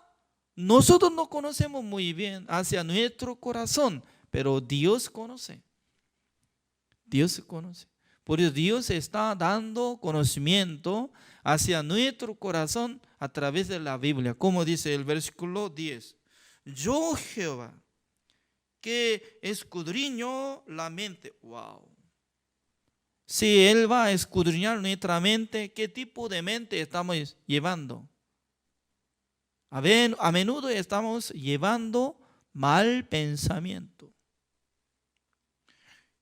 nosotros no conocemos muy bien hacia nuestro corazón, pero Dios conoce. Dios conoce. Por eso Dios está dando conocimiento hacia nuestro corazón a través de la Biblia. Como dice el versículo 10. Yo, Jehová, que escudriño la mente. Wow. Si Él va a escudriñar nuestra mente, ¿qué tipo de mente estamos llevando? A menudo estamos llevando mal pensamiento.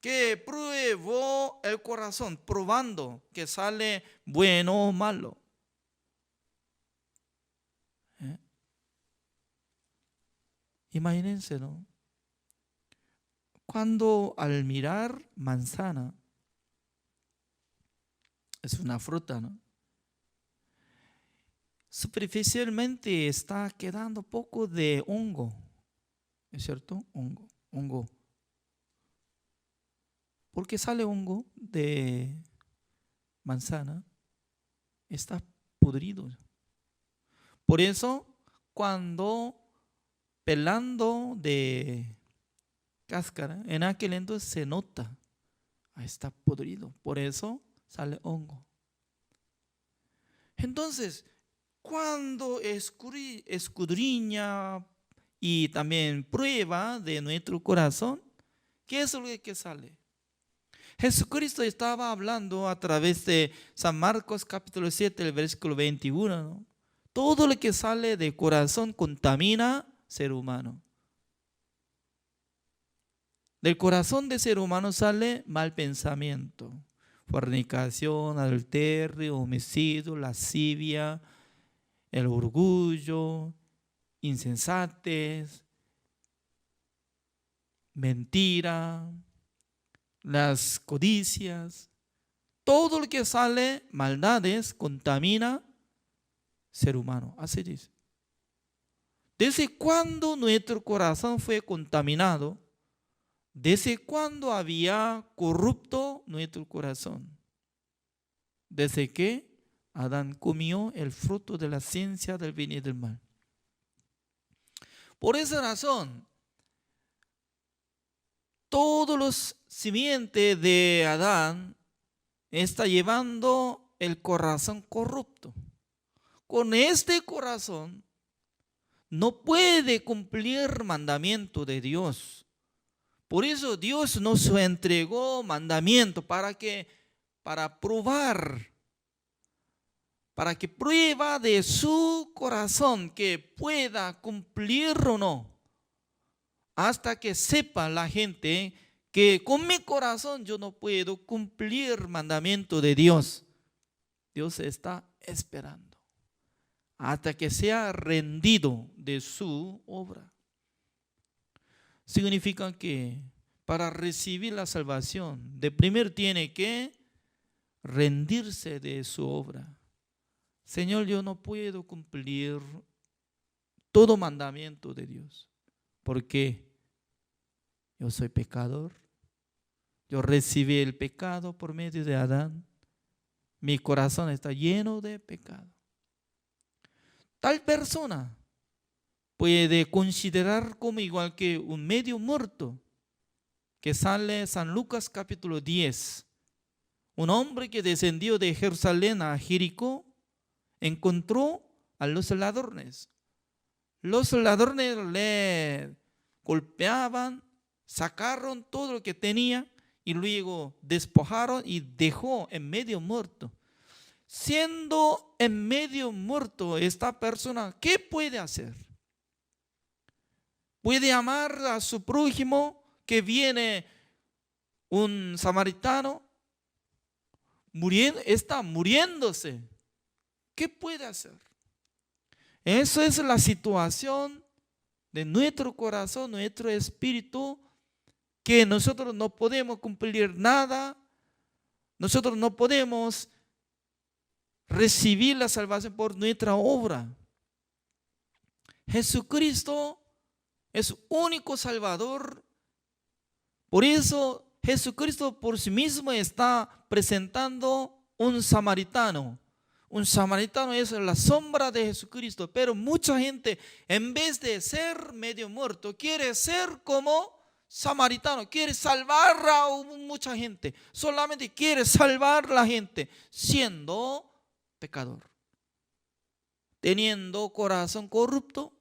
Que pruebo el corazón, probando que sale bueno o malo. Imagínense, ¿no? Cuando al mirar manzana, es una fruta, ¿no? Superficialmente está quedando poco de hongo, ¿es cierto? Hongo. ¿Por qué sale hongo de manzana? Está podrido. Por eso, cuando pelando de cáscara, en aquel entonces se nota, está podrido. Por eso sale hongo. Entonces, cuando escudriña y también prueba de nuestro corazón, ¿qué es lo que sale? Jesucristo estaba hablando a través de San Marcos capítulo 7, el versículo 21, ¿no? Todo lo que sale del corazón contamina ser humano. Del corazón del ser humano sale mal pensamiento, fornicación, adulterio, homicidio, lascivia, el orgullo, insensatez, mentira, las codicias. Todo lo que sale, maldades, contamina ser humano. Así dice. ¿Desde cuándo nuestro corazón fue contaminado? ¿Desde cuándo había corrupto nuestro corazón? Desde que Adán comió el fruto de la ciencia del bien y del mal. Por esa razón, todos los simientes de Adán está llevando el corazón corrupto. Con este corazón no puede cumplir mandamiento de Dios. Por eso Dios nos entregó mandamiento para probar, para que prueba de su corazón que pueda cumplir o no. Hasta que sepa la gente que con mi corazón yo no puedo cumplir mandamiento de Dios. Dios está esperando hasta que sea rendido de su obra. Significa que para recibir la salvación, de primero tiene que rendirse de su obra. Señor, yo no puedo cumplir todo mandamiento de Dios, porque yo soy pecador. Yo recibí el pecado por medio de Adán. Mi corazón está lleno de pecado. Tal persona puede considerar como igual que un medio muerto, que sale San Lucas capítulo 10. Un hombre que descendió de Jerusalén a Jericó encontró a los ladrones. Los ladrones le golpeaban, sacaron todo lo que tenía y luego despojaron y dejó en medio muerto. Siendo en medio muerto esta persona, ¿qué puede hacer? Puede amar a su prójimo, que viene un samaritano. está muriéndose. ¿Qué puede hacer? Eso es la situación de nuestro corazón, nuestro espíritu, que nosotros no podemos cumplir nada, nosotros no podemos recibir la salvación por nuestra obra. Jesucristo es único Salvador. Por eso Jesucristo por sí mismo está presentando un samaritano. Un samaritano es la sombra de Jesucristo, pero mucha gente, en vez de ser medio muerto, quiere ser como samaritano, quiere salvar a mucha gente, solamente quiere salvar a la gente siendo pecador, teniendo corazón corrupto,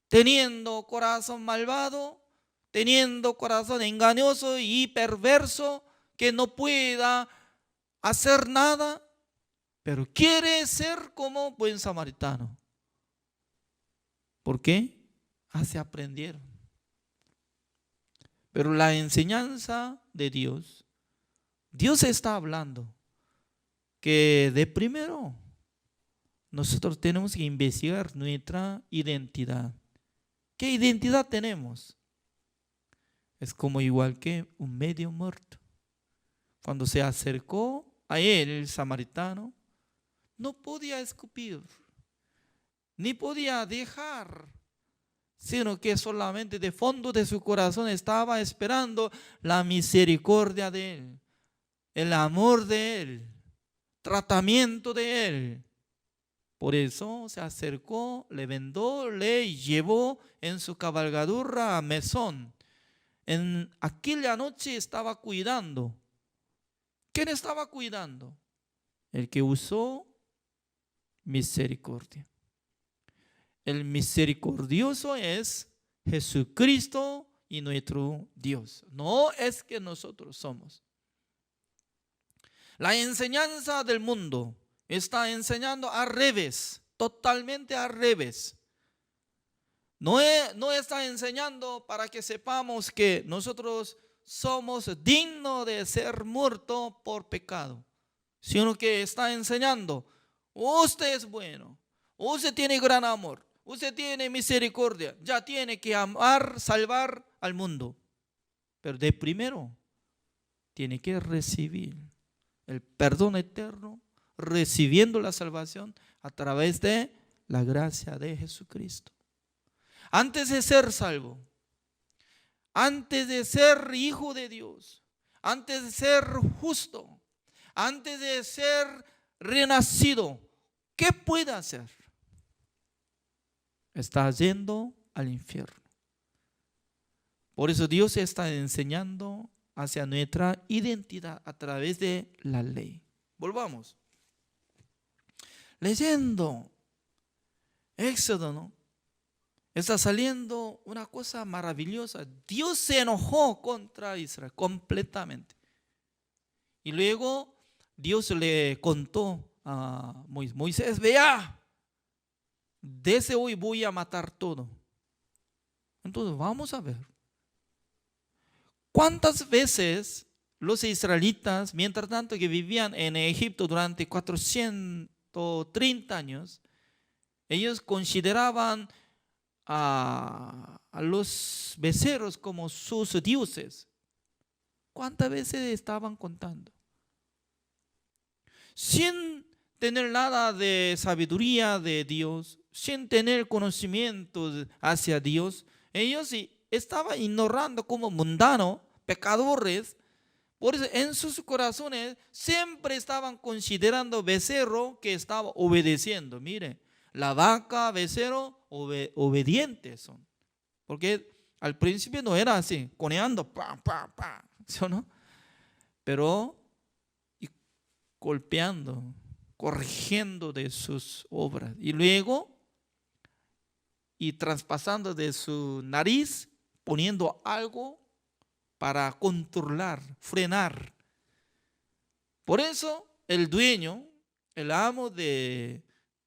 teniendo corazón malvado, teniendo corazón engañoso y perverso, que no pueda hacer nada, pero quiere ser como buen samaritano. ¿Por qué? Así aprendieron. Pero la enseñanza de Dios, Dios está hablando que de primero nosotros tenemos que investigar nuestra identidad. ¿Qué identidad tenemos? Es como igual que un medio muerto. Cuando se acercó a él, el samaritano, no podía escupir, ni podía dejar, sino que solamente de fondo de su corazón estaba esperando la misericordia de él, el amor de él, tratamiento de él. Por eso se acercó, le vendó, le llevó en su cabalgadura a Mesón. En aquella noche estaba cuidando. ¿Quién estaba cuidando? El que usó misericordia. El misericordioso es Jesucristo y nuestro Dios. No es que nosotros somos. La enseñanza del mundo está enseñando al revés, totalmente al revés. No está enseñando para que sepamos que nosotros somos dignos de ser muertos por pecado, sino que está enseñando: usted es bueno, usted tiene gran amor, usted tiene misericordia, ya tiene que amar, salvar al mundo. Pero de primero tiene que recibir el perdón eterno, recibiendo la salvación a través de la gracia de Jesucristo. Antes de ser salvo, antes de ser hijo de Dios, antes de ser justo, antes de ser renacido, ¿qué puede hacer? Está yendo al infierno. Por eso Dios está enseñando hacia nuestra identidad a través de la ley. Volvamos. Leyendo Éxodo, ¿no? Está saliendo una cosa maravillosa. Dios se enojó contra Israel completamente. Y luego Dios le contó a Moisés: vea, desde hoy voy a matar todo. Entonces vamos a ver. ¿Cuántas veces los israelitas, mientras tanto que vivían en Egipto durante 430 años, ellos consideraban a los becerros como sus dioses? ¿Cuántas veces estaban contando? Sin tener nada de sabiduría de Dios, sin tener conocimiento hacia Dios, ellos estaban ignorando como mundanos, pecadores. Por eso en sus corazones siempre estaban considerando becerro que estaba obedeciendo. Mire, la vaca, becerro, obedientes son. Porque al principio no era así, coneando, ¿sí, no? Pero golpeando, corrigiendo de sus obras. Y luego, y traspasando de su nariz, poniendo algo para controlar, frenar. Por eso el dueño, el amo de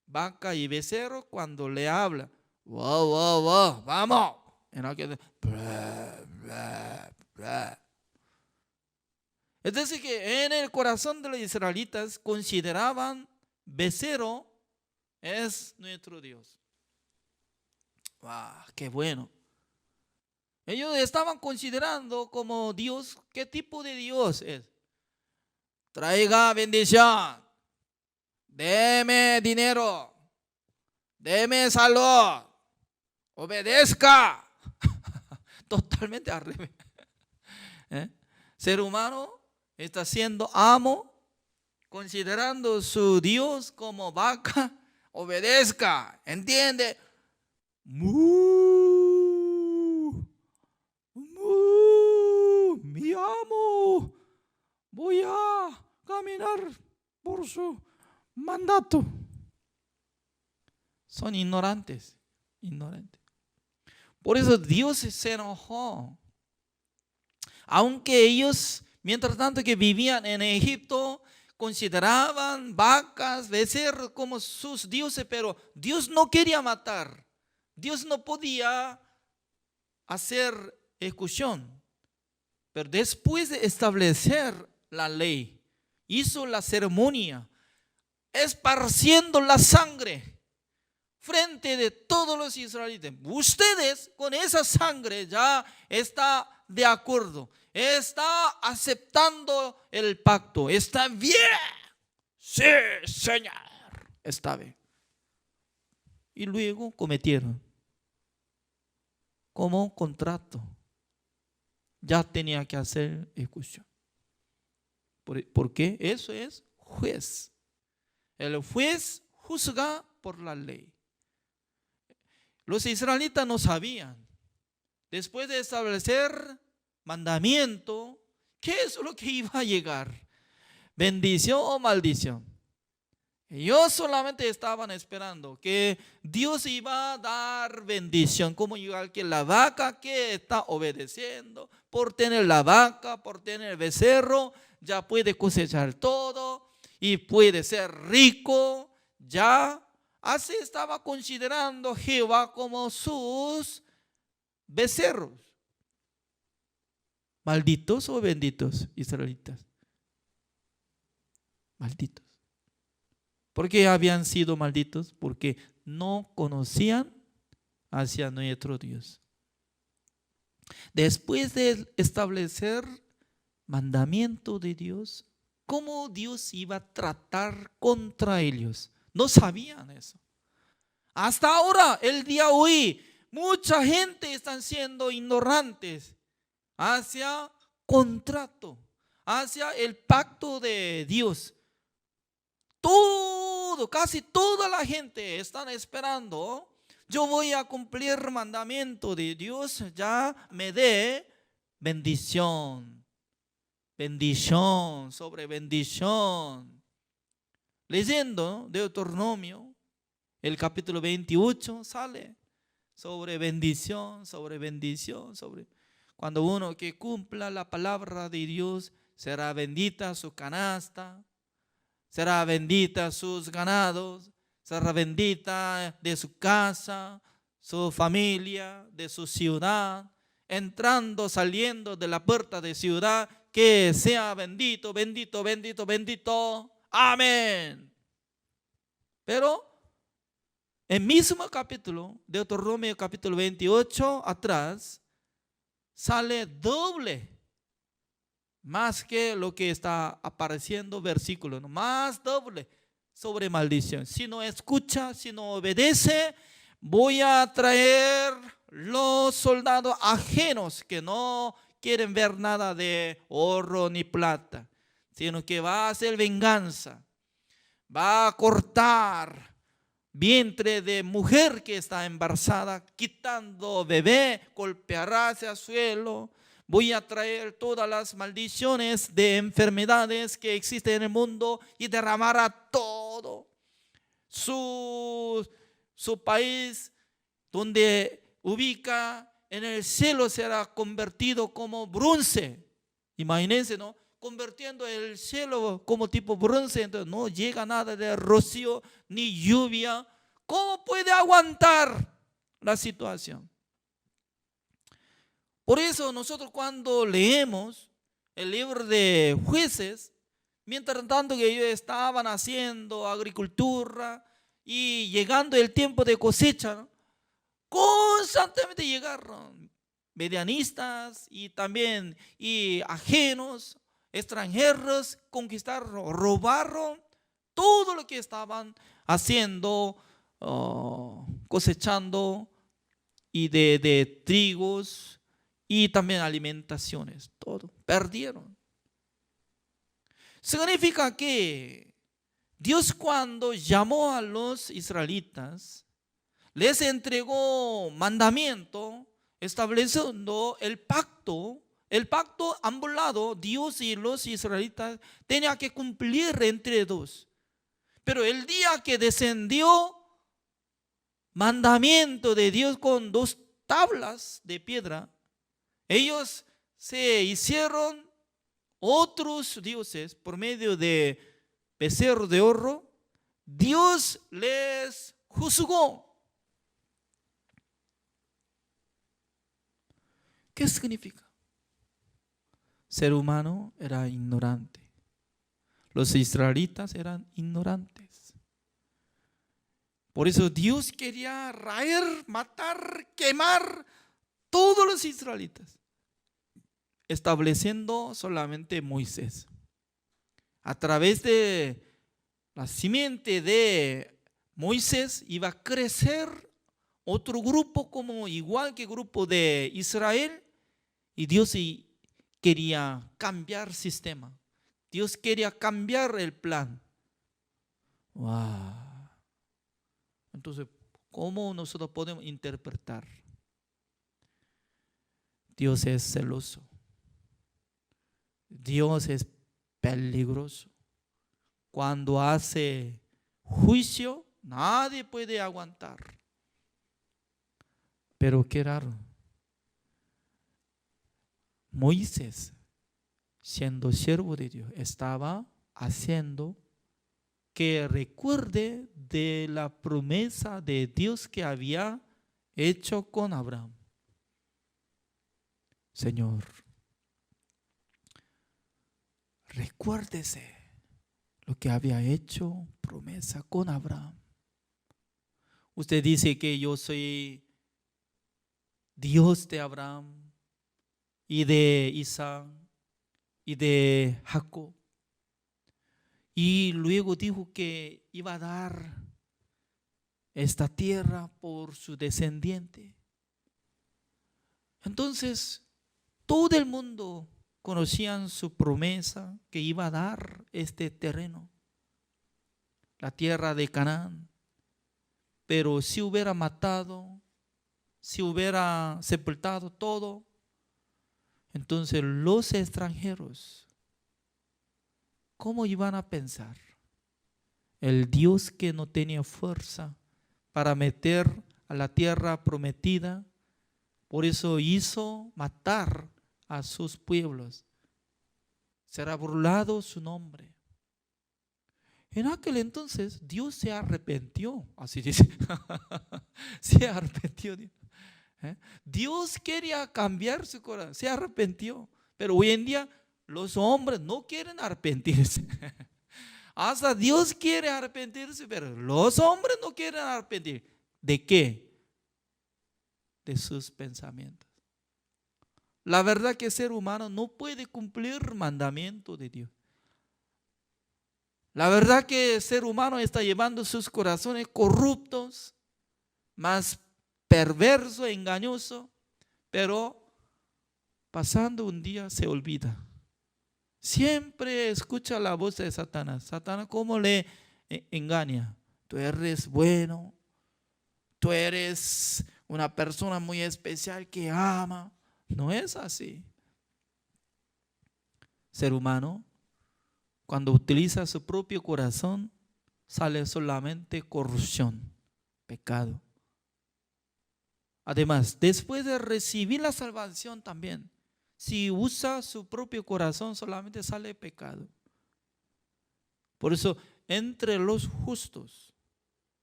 vaca y becerro, cuando le habla, wow, vamos, en aquel, Es decir, que en el corazón de los israelitas consideraban becerro es nuestro Dios. ¡Wow! ¡Qué bueno! Ellos estaban considerando como Dios, ¿qué tipo de Dios es? Traiga bendición, deme dinero, deme salud, obedezca. Totalmente al revés. Ser humano está siendo amo, considerando su Dios como vaca, obedezca, ¿entiende? Mi amo, voy a caminar por su mandato. Son ignorantes. Por eso Dios se enojó. Aunque ellos, mientras tanto que vivían en Egipto, consideraban vacas, becerros como sus dioses, pero Dios no quería matar. Dios no podía hacer ejecución. Pero después de establecer la ley, hizo la ceremonia, esparciendo la sangre frente de todos los israelitas. Ustedes con esa sangre ya está de acuerdo, está aceptando el pacto, está bien. Sí, Señor, está bien. Y luego cometieron como contrato. Ya tenía que hacer ejecución. ¿Por qué? Eso es juez. El juez juzga por la ley. Los israelitas no sabían. Después de establecer mandamiento, ¿qué es lo que iba a llegar? ¿Bendición o maldición? Ellos solamente estaban esperando que Dios iba a dar bendición, como igual que la vaca que está obedeciendo, por tener la vaca, por tener el becerro, ya puede cosechar todo y puede ser rico, ya. Así estaba considerando Jehová como sus becerros. ¿Malditos o benditos israelitas? Malditos. ¿Por qué habían sido malditos? Porque no conocían hacia nuestro Dios. Después de establecer mandamiento de Dios, ¿cómo Dios iba a tratar contra ellos? No sabían eso. Hasta ahora, el día de hoy, mucha gente está siendo ignorantes hacia contrato, hacia el pacto de Dios. Casi toda la gente están esperando, yo voy a cumplir el mandamiento de Dios, ya me dé bendición, bendición sobre bendición. Leyendo Deuteronomio, el capítulo 28 sale sobre bendición, sobre bendición, sobre cuando uno que cumpla la palabra de Dios, será bendita su canasta, será bendita sus ganados, será bendita de su casa, su familia, de su ciudad, entrando, saliendo de la puerta de ciudad, que sea bendito, bendito, bendito, bendito. Amén. Pero en mismo capítulo, Deuteronomio capítulo 28, atrás, sale doble, más que lo que está apareciendo versículo, ¿no? Más doble sobre maldición. Si no escucha, si no obedece, voy a traer los soldados ajenos que no quieren ver nada de oro ni plata, sino que va a hacer venganza, va a cortar vientre de mujer que está embarazada, quitando bebé, golpeará hacia el suelo. Voy a traer todas las maldiciones de enfermedades que existen en el mundo y derramará todo. Su país donde ubica en el cielo será convertido como bronce. Imagínense, ¿no? Convirtiendo el cielo como tipo bronce, entonces no llega nada de rocío ni lluvia. ¿Cómo puede aguantar la situación? Por eso nosotros cuando leemos el libro de Jueces, mientras tanto que ellos estaban haciendo agricultura y llegando el tiempo de cosecha, ¿no?, constantemente llegaron medianistas y también ajenos, extranjeros, conquistaron, robaron todo lo que estaban haciendo, cosechando, y de trigos y también alimentaciones, todo, perdieron. Significa que Dios, cuando llamó a los israelitas, les entregó mandamiento, estableciendo el pacto. El pacto ambos lados, Dios y los israelitas, tenían que cumplir entre dos. Pero el día que descendió mandamiento de Dios con 2 tablas de piedra, ellos se hicieron otros dioses por medio de becerro de oro. Dios les juzgó. ¿Qué significa? Ser humano era ignorante. Los israelitas eran ignorantes. Por eso Dios quería raer, matar, quemar todos los israelitas, estableciendo solamente Moisés. A través de la simiente de Moisés iba a crecer otro grupo, como igual que el grupo de Israel, y Dios quería cambiar el sistema. Dios quería cambiar el plan. ¡Wow! Entonces, ¿cómo nosotros podemos interpretar? Dios es celoso. Dios es peligroso. Cuando hace juicio, nadie puede aguantar. Pero qué raro. Moisés, siendo siervo de Dios, estaba haciendo que recuerde de la promesa de Dios que había hecho con Abraham. Señor, recuérdese lo que había hecho promesa con Abraham. Usted dice que yo soy Dios de Abraham y de Isaac y de Jacob. Y luego dijo que iba a dar esta tierra por su descendiente. Entonces, todo el mundo conocía su promesa, que iba a dar este terreno, la tierra de Canaán. Pero si hubiera matado, si hubiera sepultado todo, entonces los extranjeros, ¿cómo iban a pensar? El Dios que no tenía fuerza para meter a la tierra prometida, por eso hizo matar a sus pueblos. Será burlado su nombre. En aquel entonces Dios se arrepintió, así dice. Se arrepintió Dios. Dios quería cambiar su corazón, se arrepintió. Pero hoy en día los hombres no quieren arrepentirse. Hasta Dios quiere arrepentirse, pero los hombres no quieren arrepentir. ¿De qué? De sus pensamientos. La verdad que el ser humano no puede cumplir el mandamiento de Dios. La verdad que el ser humano está llevando sus corazones corruptos, más perverso, engañoso, pero pasando un día se olvida. Siempre escucha la voz de Satanás. Satanás, ¿cómo le engaña? Tú eres bueno, tú eres una persona muy especial que ama. No es así. Ser humano, cuando utiliza su propio corazón, sale solamente corrupción, pecado. Además, después de recibir la salvación también, si usa su propio corazón, solamente sale pecado. Por eso, entre los justos,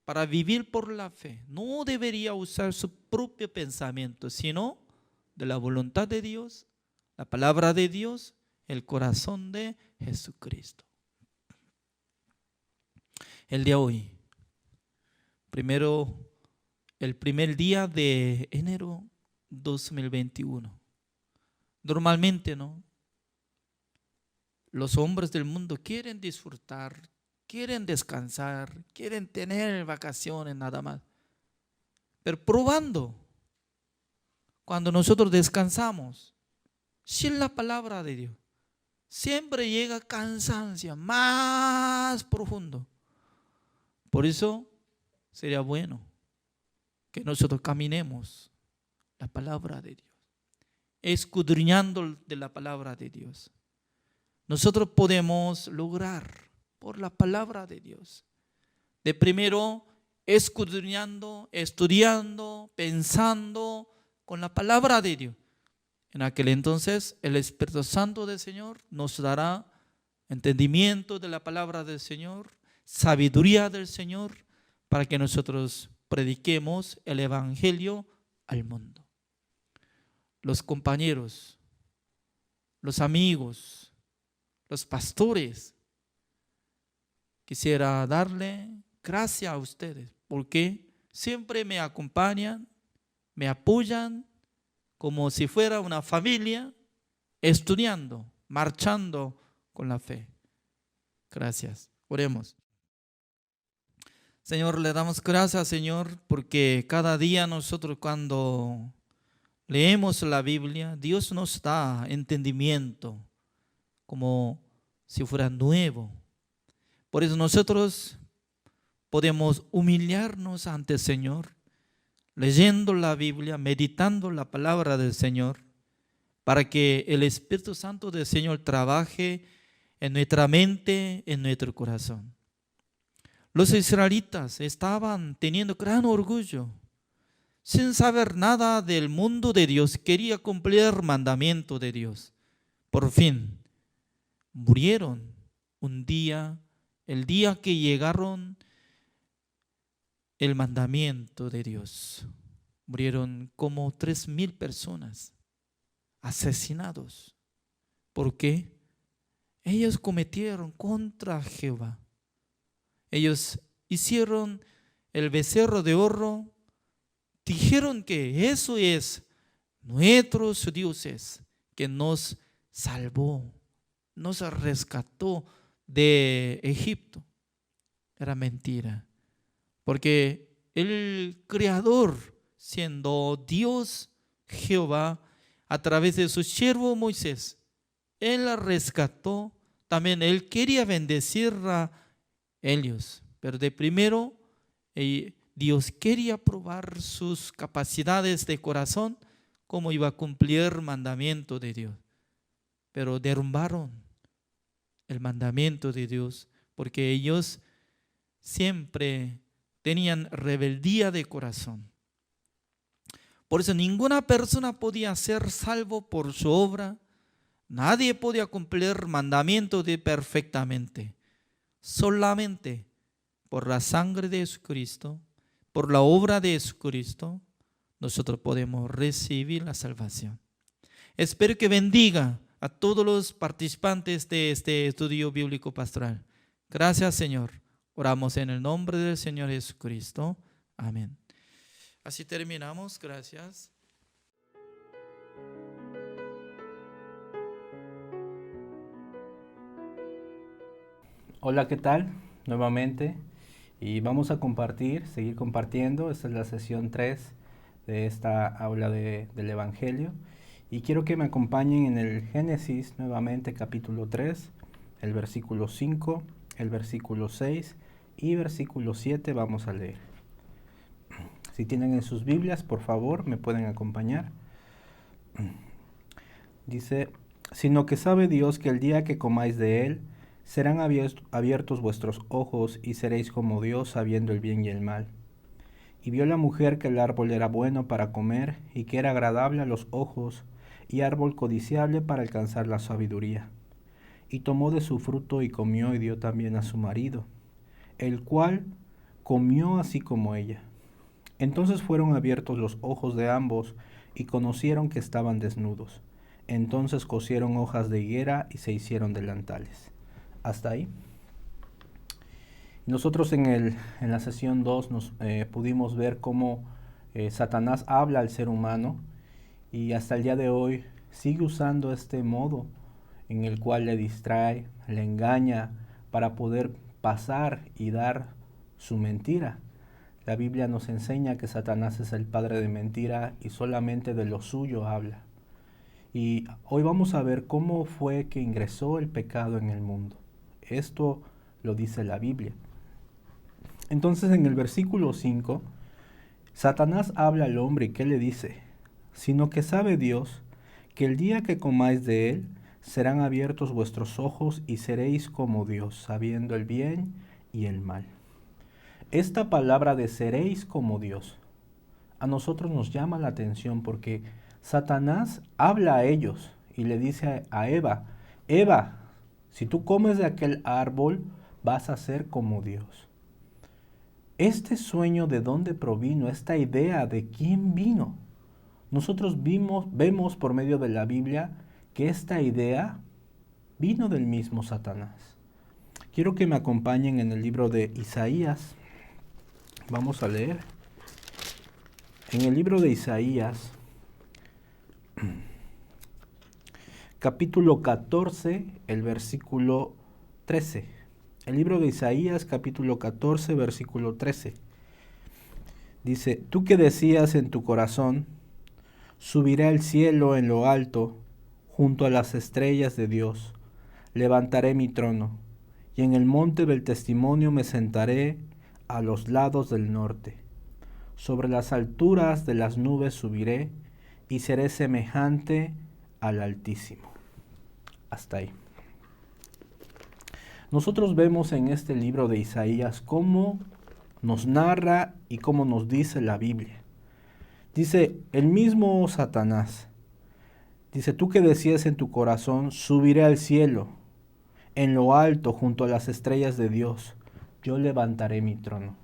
para vivir por la fe, no debería usar su propio pensamiento, sino de la voluntad de Dios, la palabra de Dios el corazón de Jesucristo. El día de hoy, el primer día de enero 2021. Normalmente, ¿no? Los hombres del mundo quieren disfrutar, quieren descansar, quieren tener vacaciones nada más. Pero probando, cuando nosotros descansamos, sin la palabra de Dios, siempre llega cansancio más profundo. Por eso sería bueno que nosotros caminemos la palabra de Dios, escudriñando de la palabra de Dios. Nosotros podemos lograr por la palabra de Dios, de primero escudriñando, estudiando, pensando con la palabra de Dios. En aquel entonces el Espíritu Santo del Señor nos dará entendimiento de la palabra del Señor, sabiduría del Señor, para que nosotros prediquemos el Evangelio al mundo. Los compañeros, los amigos, los pastores, quisiera darle gracias a ustedes porque siempre me acompañan, me apoyan como si fuera una familia, estudiando, marchando con la fe. Gracias. Oremos. Señor, le damos gracias, Señor, porque cada día nosotros cuando leemos la Biblia, Dios nos da entendimiento como si fuera nuevo. Por eso nosotros podemos humillarnos ante el Señor, leyendo la Biblia, meditando la palabra del Señor, para que el Espíritu Santo del Señor trabaje en nuestra mente, en nuestro corazón. Los israelitas estaban teniendo gran orgullo. Sin saber nada del mundo de Dios, quería cumplir el mandamiento de Dios. Por fin, murieron un día, el día que llegaron el mandamiento de Dios. Murieron como 3,000 personas, asesinados. ¿Por qué? Ellos cometieron contra Jehová. Ellos hicieron el becerro de oro, dijeron que eso es nuestros dioses, que nos salvó, nos rescató de Egipto. Era mentira, porque el Creador, siendo Dios Jehová, a través de su siervo Moisés, Él la rescató. También Él quería bendecir a ellos, pero de primero Dios quería probar sus capacidades de corazón, cómo iba a cumplir el mandamiento de Dios. Pero derrumbaron el mandamiento de Dios porque ellos siempre tenían rebeldía de corazón. Por eso ninguna persona podía ser salvo por su obra. Nadie podía cumplir el mandamiento de perfectamente. Solamente por la sangre de Jesucristo, por la obra de Jesucristo, nosotros podemos recibir la salvación. Espero que bendiga a todos los participantes de este estudio bíblico pastoral. Gracias, Señor. Oramos en el nombre del Señor Jesucristo. Amén. Así terminamos. Gracias. Hola, ¿qué tal? Nuevamente. Y vamos a seguir compartiendo. Esta es la sesión 3 de esta aula del Evangelio. Y quiero que me acompañen en el Génesis, nuevamente capítulo 3, el versículo 5, el versículo 6 y versículo 7 vamos a leer. Si tienen en sus Biblias, por favor, me pueden acompañar. Dice, sino que sabe Dios que el día que comáis de él, serán abiertos vuestros ojos y seréis como Dios sabiendo el bien y el mal. Y vio la mujer que el árbol era bueno para comer y que era agradable a los ojos y árbol codiciable para alcanzar la sabiduría. Y tomó de su fruto y comió y dio también a su marido, el cual comió así como ella. Entonces fueron abiertos los ojos de ambos y conocieron que estaban desnudos. Entonces cosieron hojas de higuera y se hicieron delantales. Hasta ahí. Nosotros en la sesión 2 pudimos ver cómo Satanás habla al ser humano y hasta el día de hoy sigue usando este modo en el cual le distrae, le engaña para poder pasar y dar su mentira. La Biblia nos enseña que Satanás es el padre de mentira y solamente de lo suyo habla. Y hoy vamos a ver cómo fue que ingresó el pecado en el mundo. Esto lo dice la Biblia. Entonces en el versículo 5, Satanás habla al hombre y ¿qué le dice? Sino que sabe Dios que el día que comáis de él, serán abiertos vuestros ojos y seréis como Dios, sabiendo el bien y el mal. Esta palabra de seréis como Dios, a nosotros nos llama la atención porque Satanás habla a ellos y le dice a Eva, Eva, si tú comes de aquel árbol, vas a ser como Dios. Este sueño, ¿de dónde provino? Esta idea, ¿de quién vino? Nosotros vemos por medio de la Biblia que esta idea vino del mismo Satanás. Quiero que me acompañen en el libro de Isaías. Vamos a leer. En el libro de Isaías, capítulo 14, el versículo 13. El libro de Isaías, capítulo 14, versículo 13. Dice, tú que decías en tu corazón, subiré al cielo en lo alto, junto a las estrellas de Dios, levantaré mi trono, y en el monte del testimonio me sentaré a los lados del norte. Sobre las alturas de las nubes subiré, y seré semejante al Altísimo. Hasta ahí. Nosotros vemos en este libro de Isaías cómo nos narra y cómo nos dice la Biblia. Dice el mismo Satanás, dice, tú que decías en tu corazón, subiré al cielo, en lo alto, junto a las estrellas de Dios, yo levantaré mi trono.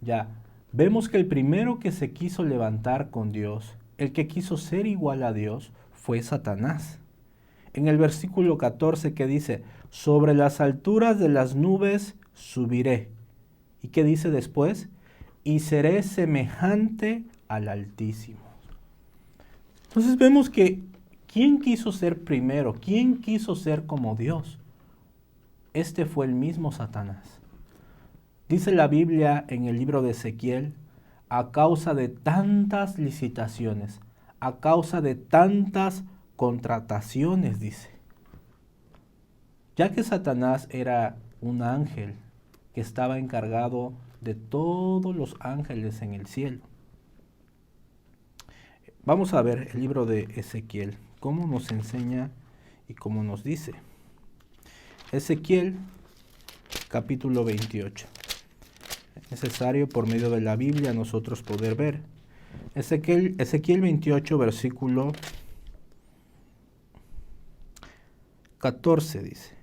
Ya, vemos que el primero que se quiso levantar con Dios, el que quiso ser igual a Dios, fue Satanás. En el versículo 14 que dice, sobre las alturas de las nubes subiré. ¿Y qué dice después? Y seré semejante al Altísimo. Entonces vemos que ¿quién quiso ser primero? ¿Quién quiso ser como Dios? Este fue el mismo Satanás. Dice la Biblia en el libro de Ezequiel, a causa de tantas licitaciones, a causa de tantas contrataciones, dice. Ya que Satanás era un ángel que estaba encargado de todos los ángeles en el cielo. Vamos a ver el libro de Ezequiel, cómo nos enseña y cómo nos dice. Ezequiel, capítulo 28. Es necesario por medio de la Biblia nosotros poder ver. Ezequiel 28, versículo 14 dice.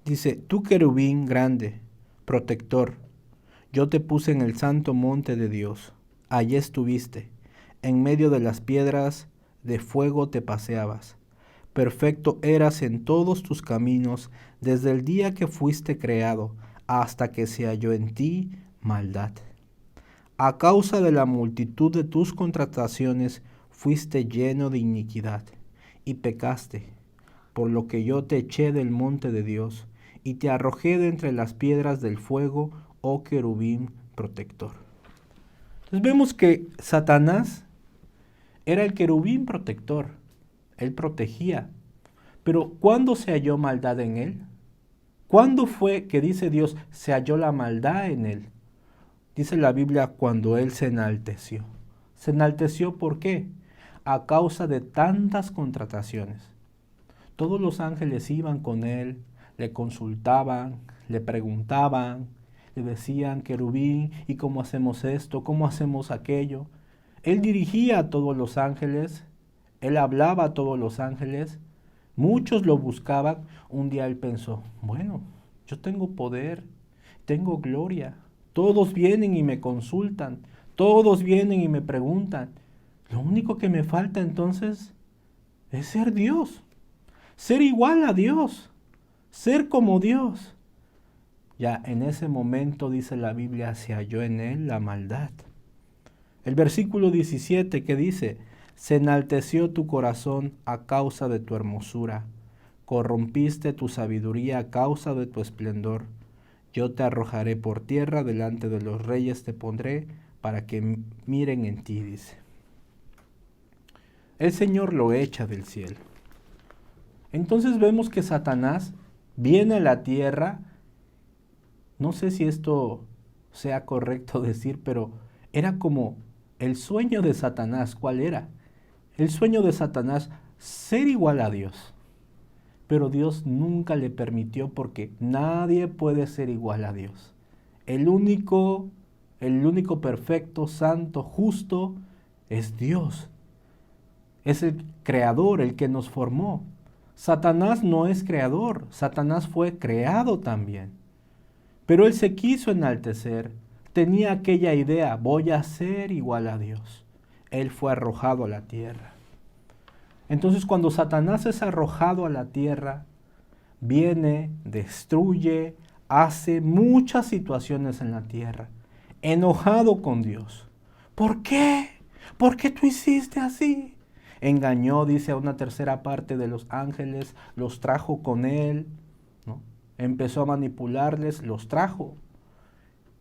Dice, tú querubín grande, protector, yo te puse en el santo monte de Dios. Allí estuviste, en medio de las piedras de fuego te paseabas. Perfecto eras en todos tus caminos, desde el día que fuiste creado, hasta que se halló en ti maldad. A causa de la multitud de tus contrataciones, fuiste lleno de iniquidad, y pecaste, por lo que yo te eché del monte de Dios, y te arrojé de entre las piedras del fuego, oh querubín protector. Entonces vemos que Satanás era el querubín protector. Él protegía. Pero ¿cuándo se halló maldad en él? ¿Cuándo fue que dice Dios, se halló la maldad en él? Dice la Biblia, cuando él se enalteció. ¿Se enalteció por qué? A causa de tantas contrataciones. Todos los ángeles iban con él, le consultaban, le preguntaban, le decían, querubín, ¿y cómo hacemos esto? ¿Cómo hacemos aquello? Él dirigía a todos los ángeles, él hablaba a todos los ángeles, muchos lo buscaban. Un día él pensó, bueno, yo tengo poder, tengo gloria, todos vienen y me consultan, todos vienen y me preguntan, Lo único que me falta entonces es ser Dios, ser igual a Dios, ser como Dios. Ya en ese momento, dice la Biblia, se halló en él la maldad. El versículo 17 que dice, se enalteció tu corazón a causa de tu hermosura, corrompiste tu sabiduría a causa de tu esplendor. Yo te arrojaré por tierra, delante de los reyes te pondré, para que miren en ti, dice. El Señor lo echa del cielo. Entonces vemos que Satanás viene a la tierra. No sé si esto sea correcto decir, pero era como el sueño de Satanás. ¿Cuál era? El sueño de Satanás, ser igual a Dios. Pero Dios nunca le permitió, porque nadie puede ser igual a Dios. El único perfecto, santo, justo es Dios. Es el creador, el que nos formó. Satanás no es creador, Satanás fue creado también. Pero él se quiso enaltecer, tenía aquella idea, voy a ser igual a Dios. Él fue arrojado a la tierra. Entonces cuando Satanás es arrojado a la tierra, viene, destruye, hace muchas situaciones en la tierra, enojado con Dios. ¿Por qué? ¿Por qué tú hiciste así? Engañó, dice, a una tercera parte de los ángeles, los trajo con él, ¿no? Empezó a manipularles, los trajo.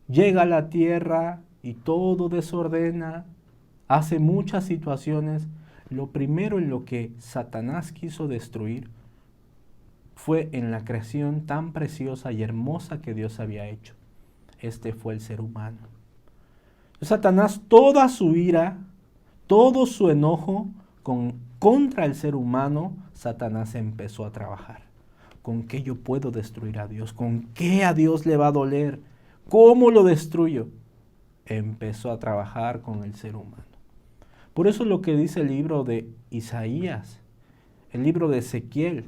Llega a la tierra y todo desordena, hace muchas situaciones. Lo primero en lo que Satanás quiso destruir fue en la creación tan preciosa y hermosa que Dios había hecho. Este fue el ser humano. Satanás, toda su ira, todo su enojo contra el ser humano, Satanás empezó a trabajar. ¿Con qué yo puedo destruir a Dios? ¿Con qué a Dios le va a doler? ¿Cómo lo destruyo? Empezó a trabajar con el ser humano. Por eso lo que dice el libro de Isaías, el libro de Ezequiel,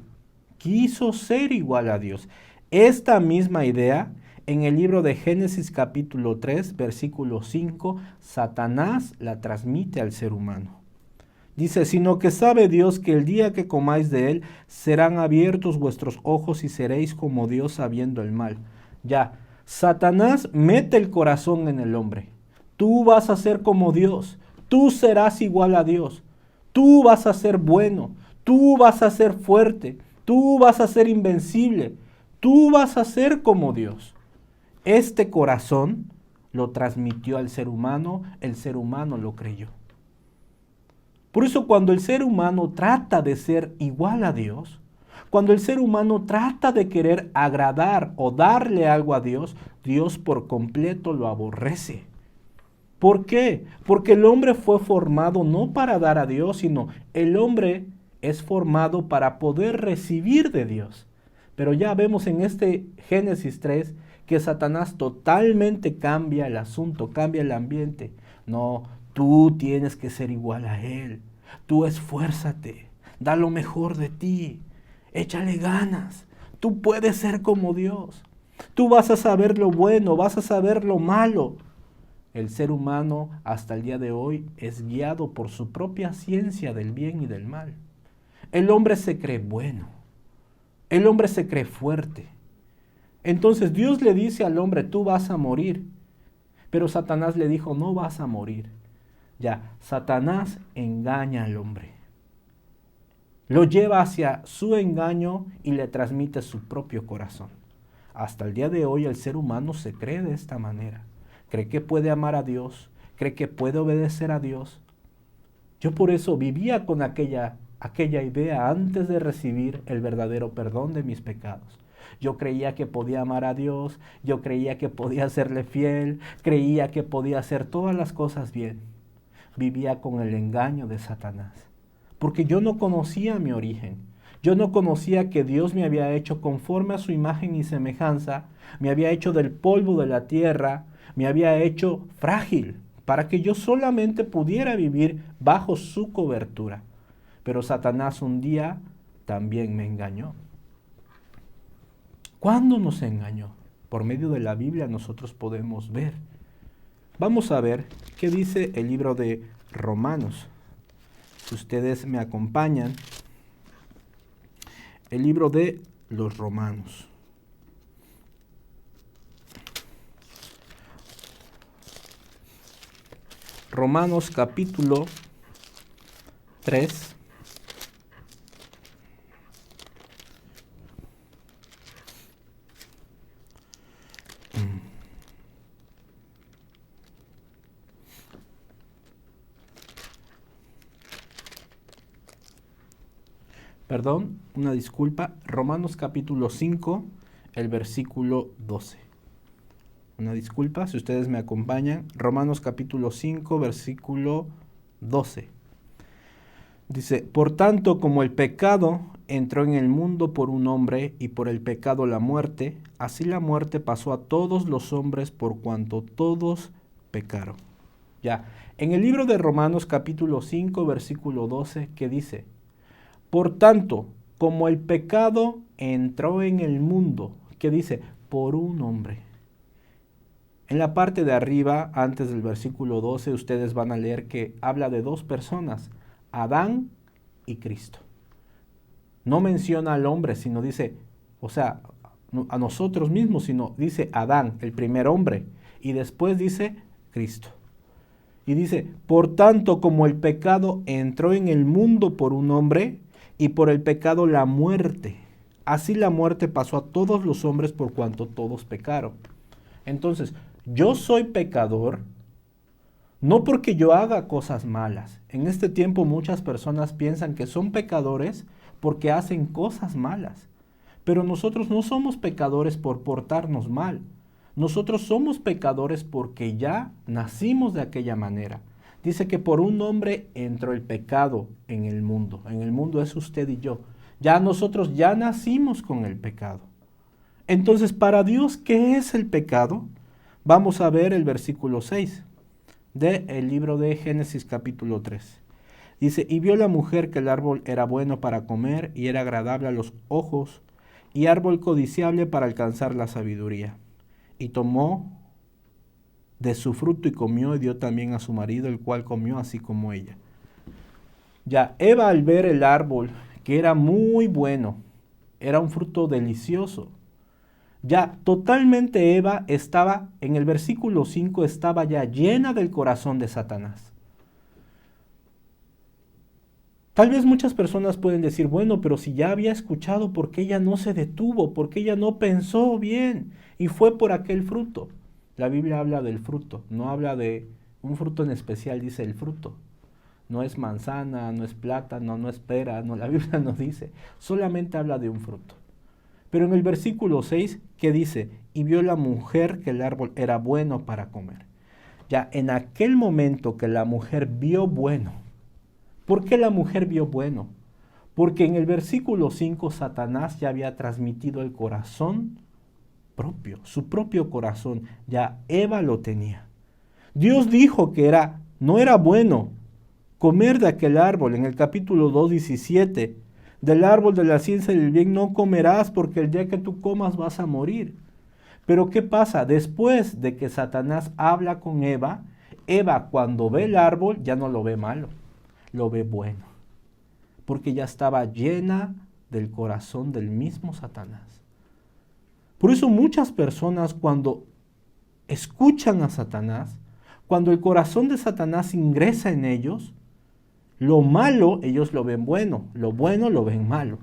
quiso ser igual a Dios. Esta misma idea, en el libro de Génesis capítulo 3, versículo 5, Satanás la transmite al ser humano. Dice, sino que sabe Dios que el día que comáis de él, serán abiertos vuestros ojos y seréis como Dios sabiendo el mal. Ya, Satanás mete el corazón en el hombre. Tú vas a ser como Dios. Tú serás igual a Dios. Tú vas a ser bueno. Tú vas a ser fuerte. Tú vas a ser invencible. Tú vas a ser como Dios. Este corazón lo transmitió al ser humano. El ser humano lo creyó. Por eso cuando el ser humano trata de ser igual a Dios, cuando el ser humano trata de querer agradar o darle algo a Dios, Dios por completo lo aborrece. ¿Por qué? Porque el hombre fue formado no para dar a Dios, sino el hombre es formado para poder recibir de Dios. Pero ya vemos en este Génesis 3 que Satanás totalmente cambia el asunto, cambia el ambiente. No, tú tienes que ser igual a él. Tú esfuérzate, da lo mejor de ti, échale ganas. Tú puedes ser como Dios. Tú vas a saber lo bueno, vas a saber lo malo. El ser humano hasta el día de hoy es guiado por su propia ciencia del bien y del mal. El hombre se cree bueno. El hombre se cree fuerte. Entonces Dios le dice al hombre, tú vas a morir. Pero Satanás le dijo, no vas a morir. Ya, Satanás engaña al hombre. Lo lleva hacia su engaño y le transmite su propio corazón. Hasta el día de hoy el ser humano se cree de esta manera. Cree que puede amar a Dios, cree que puede obedecer a Dios. Yo por eso vivía con aquella idea antes de recibir el verdadero perdón de mis pecados. Yo creía que podía amar a Dios, yo creía que podía serle fiel, creía que podía hacer todas las cosas bien. Vivía con el engaño de Satanás, porque yo no conocía mi origen. Yo no conocía que Dios me había hecho conforme a su imagen y semejanza, me había hecho del polvo de la tierra, me había hecho frágil, para que yo solamente pudiera vivir bajo su cobertura. Pero Satanás un día también me engañó. ¿Cuándo nos engañó? Por medio de la Biblia nosotros podemos ver. Vamos a ver qué dice el libro de Romanos. si ustedes me acompañan, el libro de los Romanos. Romanos capítulo 3. Perdón, una disculpa. Romanos capítulo 5, el versículo 12. Una disculpa, si ustedes me acompañan. Romanos capítulo 5, versículo 12. Dice, por tanto, como el pecado entró en el mundo por un hombre y por el pecado la muerte, así la muerte pasó a todos los hombres por cuanto todos pecaron. Ya, en el libro de Romanos capítulo 5, versículo 12, ¿qué dice? Por tanto, como el pecado entró en el mundo, ¿qué dice? Por un hombre. En la parte de arriba, antes del versículo 12, ustedes van a leer que habla de dos personas, Adán y Cristo. No menciona al hombre, sino dice, o sea, a nosotros mismos, sino dice Adán, el primer hombre, y después dice Cristo. Y dice, por tanto, como el pecado entró en el mundo por un hombre, y por el pecado la muerte, así la muerte pasó a todos los hombres por cuanto todos pecaron. Entonces, yo soy pecador, no porque yo haga cosas malas. En este tiempo muchas personas piensan que son pecadores porque hacen cosas malas. Pero nosotros no somos pecadores por portarnos mal. Nosotros somos pecadores porque ya nacimos de aquella manera. Dice que por un hombre entró el pecado en el mundo. En el mundo es usted y yo. Ya nosotros ya nacimos con el pecado. Entonces, para Dios, ¿qué es el pecado? Vamos a ver el versículo 6 del libro de Génesis capítulo 3. Dice, y vio la mujer que el árbol era bueno para comer y era agradable a los ojos y árbol codiciable para alcanzar la sabiduría. Y tomó de su fruto y comió y dio también a su marido, el cual comió así como ella. Ya, Eva al ver el árbol, que era muy bueno, era un fruto delicioso, ya totalmente Eva estaba, en el versículo 5, estaba ya llena del corazón de Satanás. Tal vez muchas personas pueden decir, bueno, pero si ya había escuchado, ¿por qué ella no se detuvo? ¿Por qué ella no pensó bien? Y fue por aquel fruto. La Biblia habla del fruto, no habla de un fruto en especial, dice el fruto. No es manzana, no es plátano, no es pera, no, la Biblia no dice, solamente habla de un fruto. Pero en el versículo 6, ¿qué dice? Y vio la mujer que el árbol era bueno para comer. Ya en aquel momento que la mujer vio bueno, ¿por qué la mujer vio bueno? Porque en el versículo 5 Satanás ya había transmitido el corazón propio, su propio corazón, ya Eva lo tenía. Dios dijo que no era bueno comer de aquel árbol. En el capítulo 2:17, del árbol de la ciencia del bien no comerás porque el día que tú comas vas a morir. Pero ¿qué pasa? Después de que Satanás habla con Eva, Eva cuando ve el árbol ya no lo ve malo, lo ve bueno, porque ya estaba llena del corazón del mismo Satanás. Por eso muchas personas cuando escuchan a Satanás, cuando el corazón de Satanás ingresa en ellos, lo malo ellos lo ven bueno lo ven malo,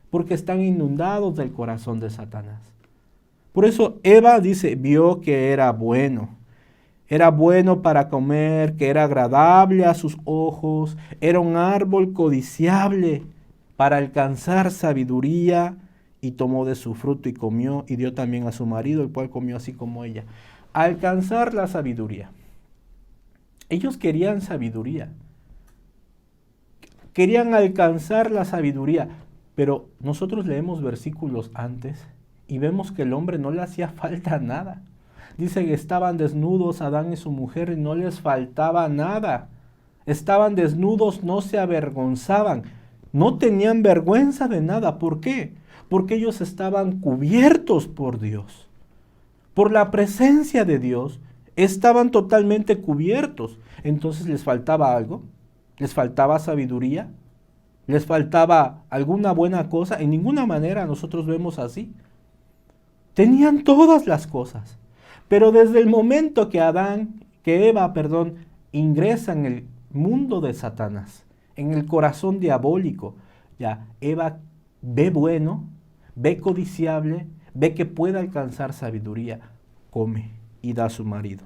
porque están inundados del corazón de Satanás. Por eso Eva dice, vio que era bueno para comer, que era agradable a sus ojos, era un árbol codiciable para alcanzar sabiduría, y tomó de su fruto y comió, y dio también a su marido, el cual comió así como ella. Alcanzar la sabiduría. Ellos querían sabiduría. Querían alcanzar la sabiduría. Pero nosotros leemos versículos antes y vemos que el hombre no le hacía falta nada. Dice que estaban desnudos Adán y su mujer y no les faltaba nada. Estaban desnudos, no se avergonzaban. No tenían vergüenza de nada. ¿Por qué? Porque ellos estaban cubiertos por Dios. Por la presencia de Dios, estaban totalmente cubiertos. Entonces, ¿les faltaba algo? ¿Les faltaba sabiduría? ¿Les faltaba alguna buena cosa? En ninguna manera nosotros vemos así. Tenían todas las cosas. Pero desde el momento que Eva, ingresa en el mundo de Satanás, en el corazón diabólico, ya Eva ve bueno, ve codiciable, ve que puede alcanzar sabiduría, come y da a su marido.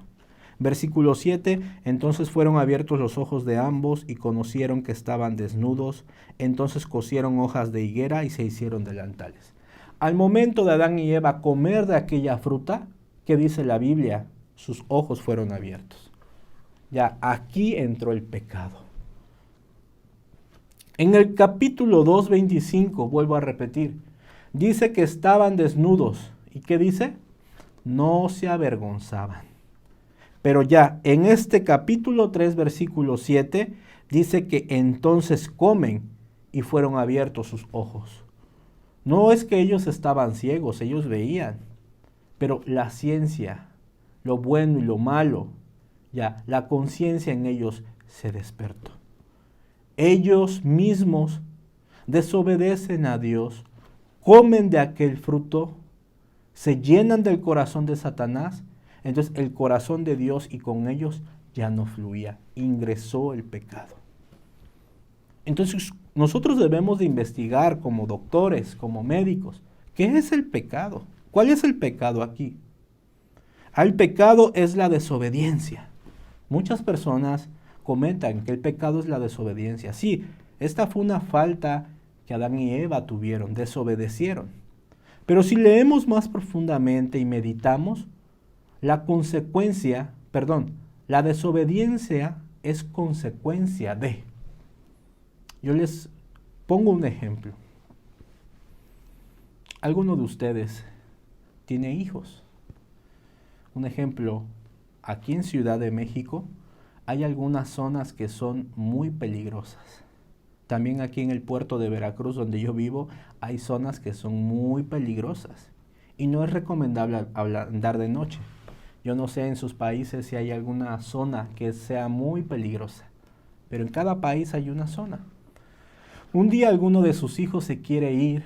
Versículo 7, entonces fueron abiertos los ojos de ambos y conocieron que estaban desnudos, entonces cosieron hojas de higuera y se hicieron delantales. Al momento de Adán y Eva comer de aquella fruta, ¿qué dice la Biblia? Sus ojos fueron abiertos. Ya aquí entró el pecado. En el capítulo 2:25, vuelvo a repetir, dice que estaban desnudos. ¿Y qué dice? No se avergonzaban. Pero ya en este capítulo 3, versículo 7, dice que entonces comen y fueron abiertos sus ojos. No es que ellos estaban ciegos, ellos veían, pero la ciencia, lo bueno y lo malo, ya la conciencia en ellos se despertó. Ellos mismos desobedecen a Dios, comen de aquel fruto, se llenan del corazón de Satanás. Entonces el corazón de Dios y con ellos ya no fluía, ingresó el pecado. Entonces nosotros debemos de investigar como doctores, como médicos, ¿qué es el pecado? ¿Cuál es el pecado aquí? El pecado es la desobediencia. Muchas personas comentan que el pecado es la desobediencia. Sí, esta fue una falta que Adán y Eva tuvieron, desobedecieron. Pero si leemos más profundamente y meditamos, la desobediencia es consecuencia de. Yo les pongo un ejemplo. ¿Alguno de ustedes tiene hijos? Un ejemplo, aquí en Ciudad de México hay algunas zonas que son muy peligrosas. También aquí en el puerto de Veracruz, donde yo vivo, hay zonas que son muy peligrosas. Y no es recomendable andar de noche. Yo no sé en sus países si hay alguna zona que sea muy peligrosa, pero en cada país hay una zona. Un día alguno de sus hijos se quiere ir,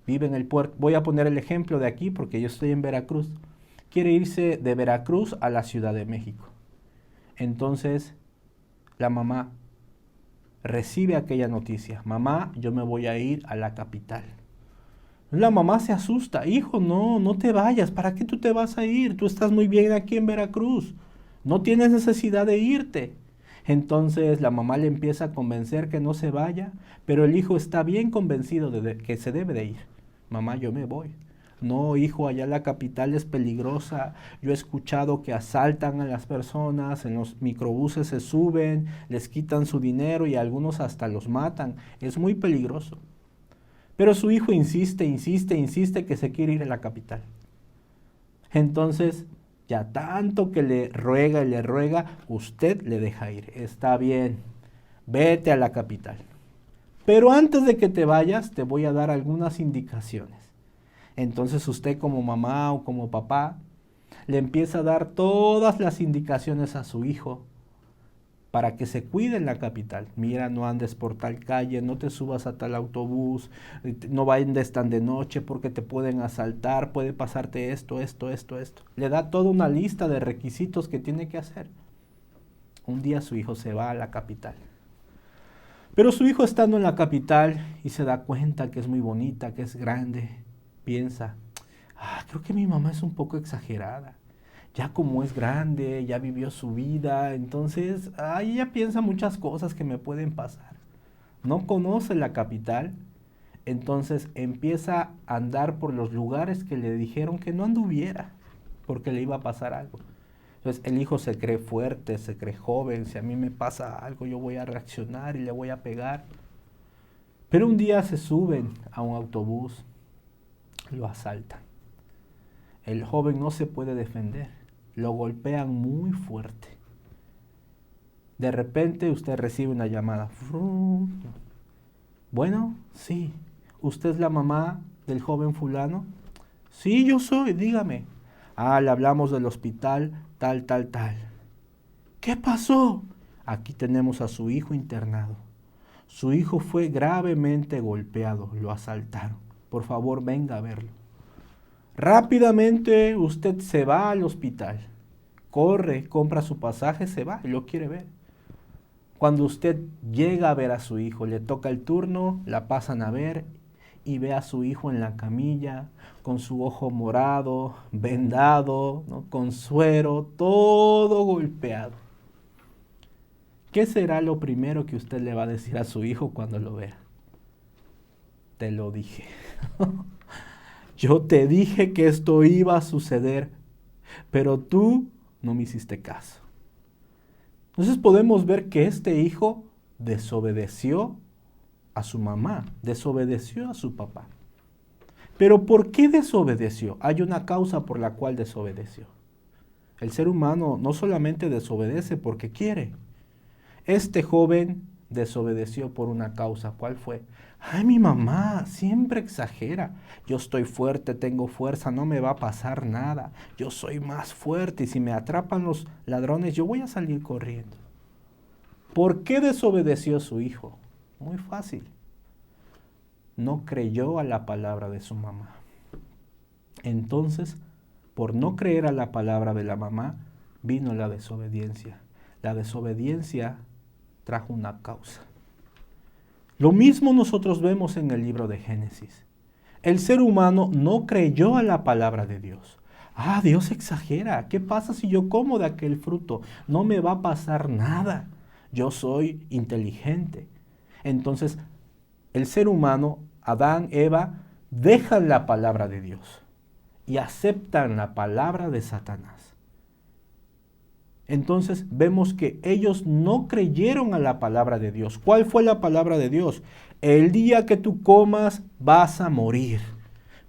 vive en el puerto, voy a poner el ejemplo de aquí porque yo estoy en Veracruz, quiere irse de Veracruz a la Ciudad de México. Entonces la mamá recibe aquella noticia, mamá, yo me voy a ir a la capital. La mamá se asusta, hijo, no te vayas, ¿para qué tú te vas a ir? Tú estás muy bien aquí en Veracruz, no tienes necesidad de irte. Entonces la mamá le empieza a convencer que no se vaya, pero el hijo está bien convencido de que se debe de ir. Mamá, yo me voy. No, hijo, allá la capital es peligrosa, yo he escuchado que asaltan a las personas, en los microbuses se suben, les quitan su dinero y algunos hasta los matan, es muy peligroso. Pero su hijo insiste que se quiere ir a la capital. Entonces, ya tanto que le ruega, usted le deja ir. Está bien, vete a la capital. Pero antes de que te vayas, te voy a dar algunas indicaciones. Entonces usted como mamá o como papá, le empieza a dar todas las indicaciones a su hijo para que se cuide en la capital. Mira, no andes por tal calle, no te subas a tal autobús, no andes tan de noche porque te pueden asaltar, puede pasarte esto. Le da toda una lista de requisitos que tiene que hacer. Un día su hijo se va a la capital. Pero su hijo estando en la capital y se da cuenta que es muy bonita, que es grande, piensa, creo que mi mamá es un poco exagerada. Ya como es grande, ya vivió su vida, entonces ella piensa muchas cosas que me pueden pasar. No conoce la capital, entonces empieza a andar por los lugares que le dijeron que no anduviera, porque le iba a pasar algo. Entonces el hijo se cree fuerte, se cree joven, si a mí me pasa algo yo voy a reaccionar y le voy a pegar. Pero un día se suben a un autobús, lo asaltan. El joven no se puede defender, lo golpean muy fuerte. De repente usted recibe una llamada. Bueno, sí. ¿Usted es la mamá del joven fulano? Sí, yo soy, dígame. Le hablamos del hospital, tal. ¿Qué pasó? aquí tenemos a su hijo internado. Su hijo fue gravemente golpeado, lo asaltaron. Por favor, venga a verlo. Rápidamente usted se va al hospital. Corre, compra su pasaje, se va y lo quiere ver. Cuando usted llega a ver a su hijo, le toca el turno, la pasan a ver y ve a su hijo en la camilla, con su ojo morado, vendado, ¿no? Con suero, todo golpeado. ¿Qué será lo primero que usted le va a decir a su hijo cuando lo vea? Te lo dije. Yo te dije que esto iba a suceder, pero tú no me hiciste caso. Entonces podemos ver que este hijo desobedeció a su mamá, desobedeció a su papá. Pero ¿por qué desobedeció? Hay una causa por la cual desobedeció. El ser humano no solamente desobedece porque quiere. Este joven desobedeció por una causa. ¿Cuál fue? Ay, mi mamá siempre exagera. Yo estoy fuerte, tengo fuerza, no me va a pasar nada. Yo soy más fuerte y si me atrapan los ladrones, yo voy a salir corriendo. ¿Por qué desobedeció su hijo? Muy fácil. No creyó a la palabra de su mamá. Entonces, por no creer a la palabra de la mamá, vino la desobediencia. La desobediencia trajo una causa. Lo mismo nosotros vemos en el libro de Génesis. El ser humano no creyó a la palabra de Dios. Ah, Dios exagera. ¿Qué pasa si yo como de aquel fruto? No me va a pasar nada. Yo soy inteligente. Entonces, el ser humano, Adán, Eva, dejan la palabra de Dios y aceptan la palabra de Satanás. Entonces vemos que ellos no creyeron a la palabra de Dios. ¿Cuál fue la palabra de Dios? El día que tú comas vas a morir.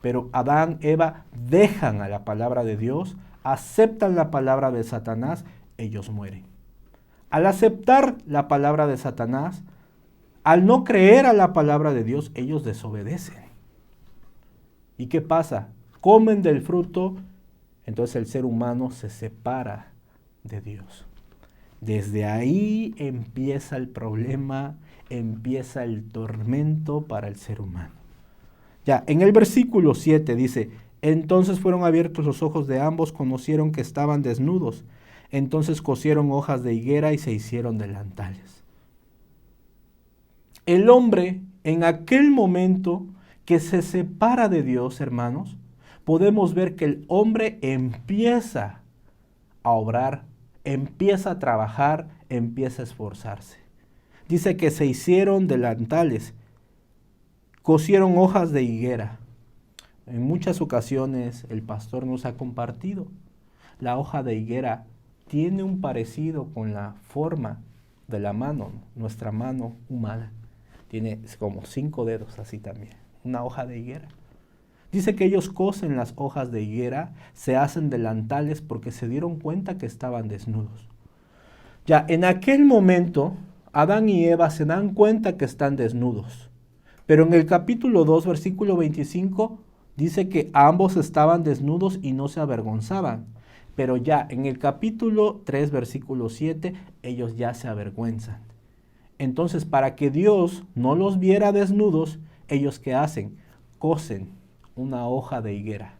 Pero Adán, Eva dejan a la palabra de Dios, aceptan la palabra de Satanás, ellos mueren. Al aceptar la palabra de Satanás, al no creer a la palabra de Dios, ellos desobedecen. ¿Y qué pasa? Comen del fruto, entonces el ser humano se separa de Dios. Desde ahí empieza el problema, empieza el tormento para el ser humano. Ya, en el versículo 7 dice, entonces fueron abiertos los ojos de ambos, conocieron que estaban desnudos. Entonces cosieron hojas de higuera y se hicieron delantales. El hombre, en aquel momento que se separa de Dios, hermanos, podemos ver que el hombre empieza a obrar, empieza a trabajar, empieza a esforzarse. Dice que se hicieron delantales, cosieron hojas de higuera. En muchas ocasiones el pastor nos ha compartido. La hoja de higuera tiene un parecido con la forma de la mano, nuestra mano humana. Tiene como 5 dedos así también, una hoja de higuera. Dice que ellos cosen las hojas de higuera, se hacen delantales porque se dieron cuenta que estaban desnudos. Ya en aquel momento, Adán y Eva se dan cuenta que están desnudos. Pero en el capítulo 2, versículo 25, dice que ambos estaban desnudos y no se avergonzaban. Pero ya en el capítulo 3, versículo 7, ellos ya se avergüenzan. Entonces, para que Dios no los viera desnudos, ellos ¿qué hacen? Cosen una hoja de higuera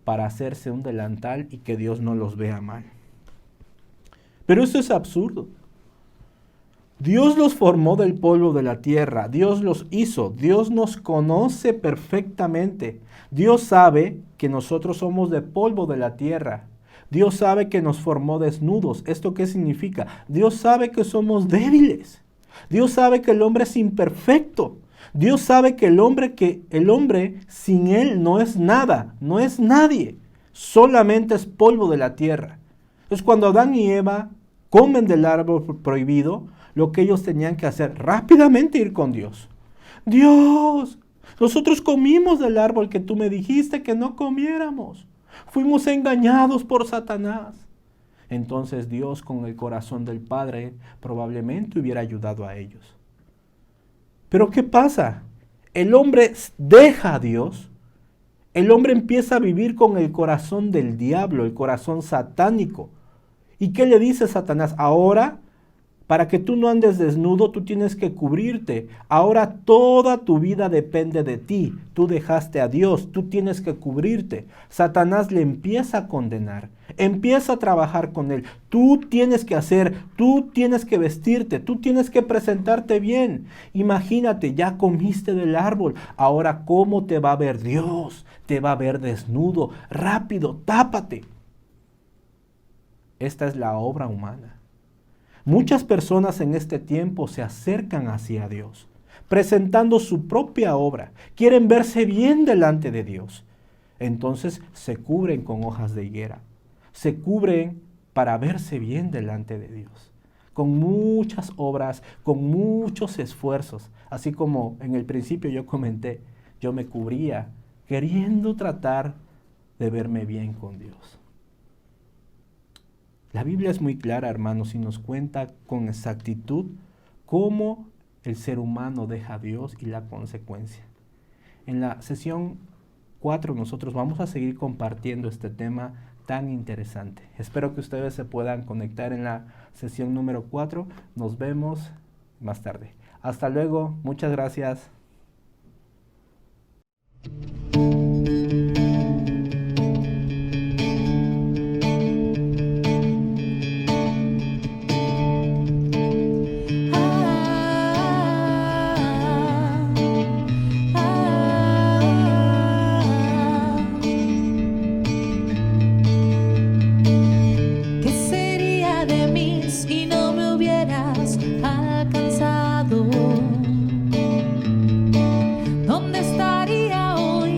para hacerse un delantal y que Dios no los vea mal. Pero eso es absurdo. Dios los formó del polvo de la tierra, Dios los hizo, Dios nos conoce perfectamente. Dios sabe que nosotros somos de polvo de la tierra. Dios sabe que nos formó desnudos. ¿Esto qué significa? Dios sabe que somos débiles. Dios sabe que el hombre es imperfecto. Dios sabe que el hombre sin Él no es nada, no es nadie. Solamente es polvo de la tierra. Entonces cuando Adán y Eva comen del árbol prohibido, lo que ellos tenían que hacer, rápidamente ir con Dios. Dios, nosotros comimos del árbol que tú me dijiste que no comiéramos. Fuimos engañados por Satanás. Entonces Dios, con el corazón del Padre, probablemente hubiera ayudado a ellos. Pero ¿qué pasa? El hombre deja a Dios. El hombre empieza a vivir con el corazón del diablo, el corazón satánico. ¿Y qué le dice Satanás? Ahora, Para que tú no andes desnudo, tú tienes que cubrirte. Ahora toda tu vida depende de ti. Tú dejaste a Dios, tú tienes que cubrirte. Satanás le empieza a condenar, empieza a trabajar con él. Tú tienes que hacer, tú tienes que vestirte, tú tienes que presentarte bien. Imagínate, ya comiste del árbol. Ahora, ¿cómo te va a ver Dios? Te va a ver desnudo. Rápido, tápate. Esta es la obra humana. Muchas personas en este tiempo se acercan hacia Dios, presentando su propia obra. Quieren verse bien delante de Dios. Entonces se cubren con hojas de higuera. Se cubren para verse bien delante de Dios. Con muchas obras, con muchos esfuerzos. Así como en el principio yo comenté, yo me cubría queriendo tratar de verme bien con Dios. La Biblia es muy clara, hermanos, y nos cuenta con exactitud cómo el ser humano deja a Dios y la consecuencia. En la sesión 4 nosotros vamos a seguir compartiendo este tema tan interesante. Espero que ustedes se puedan conectar en la sesión número 4. Nos vemos más tarde. Hasta luego. Muchas gracias. ¿Qué sería de mí si no me hubieras alcanzado? ¿Dónde estaría hoy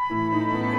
Música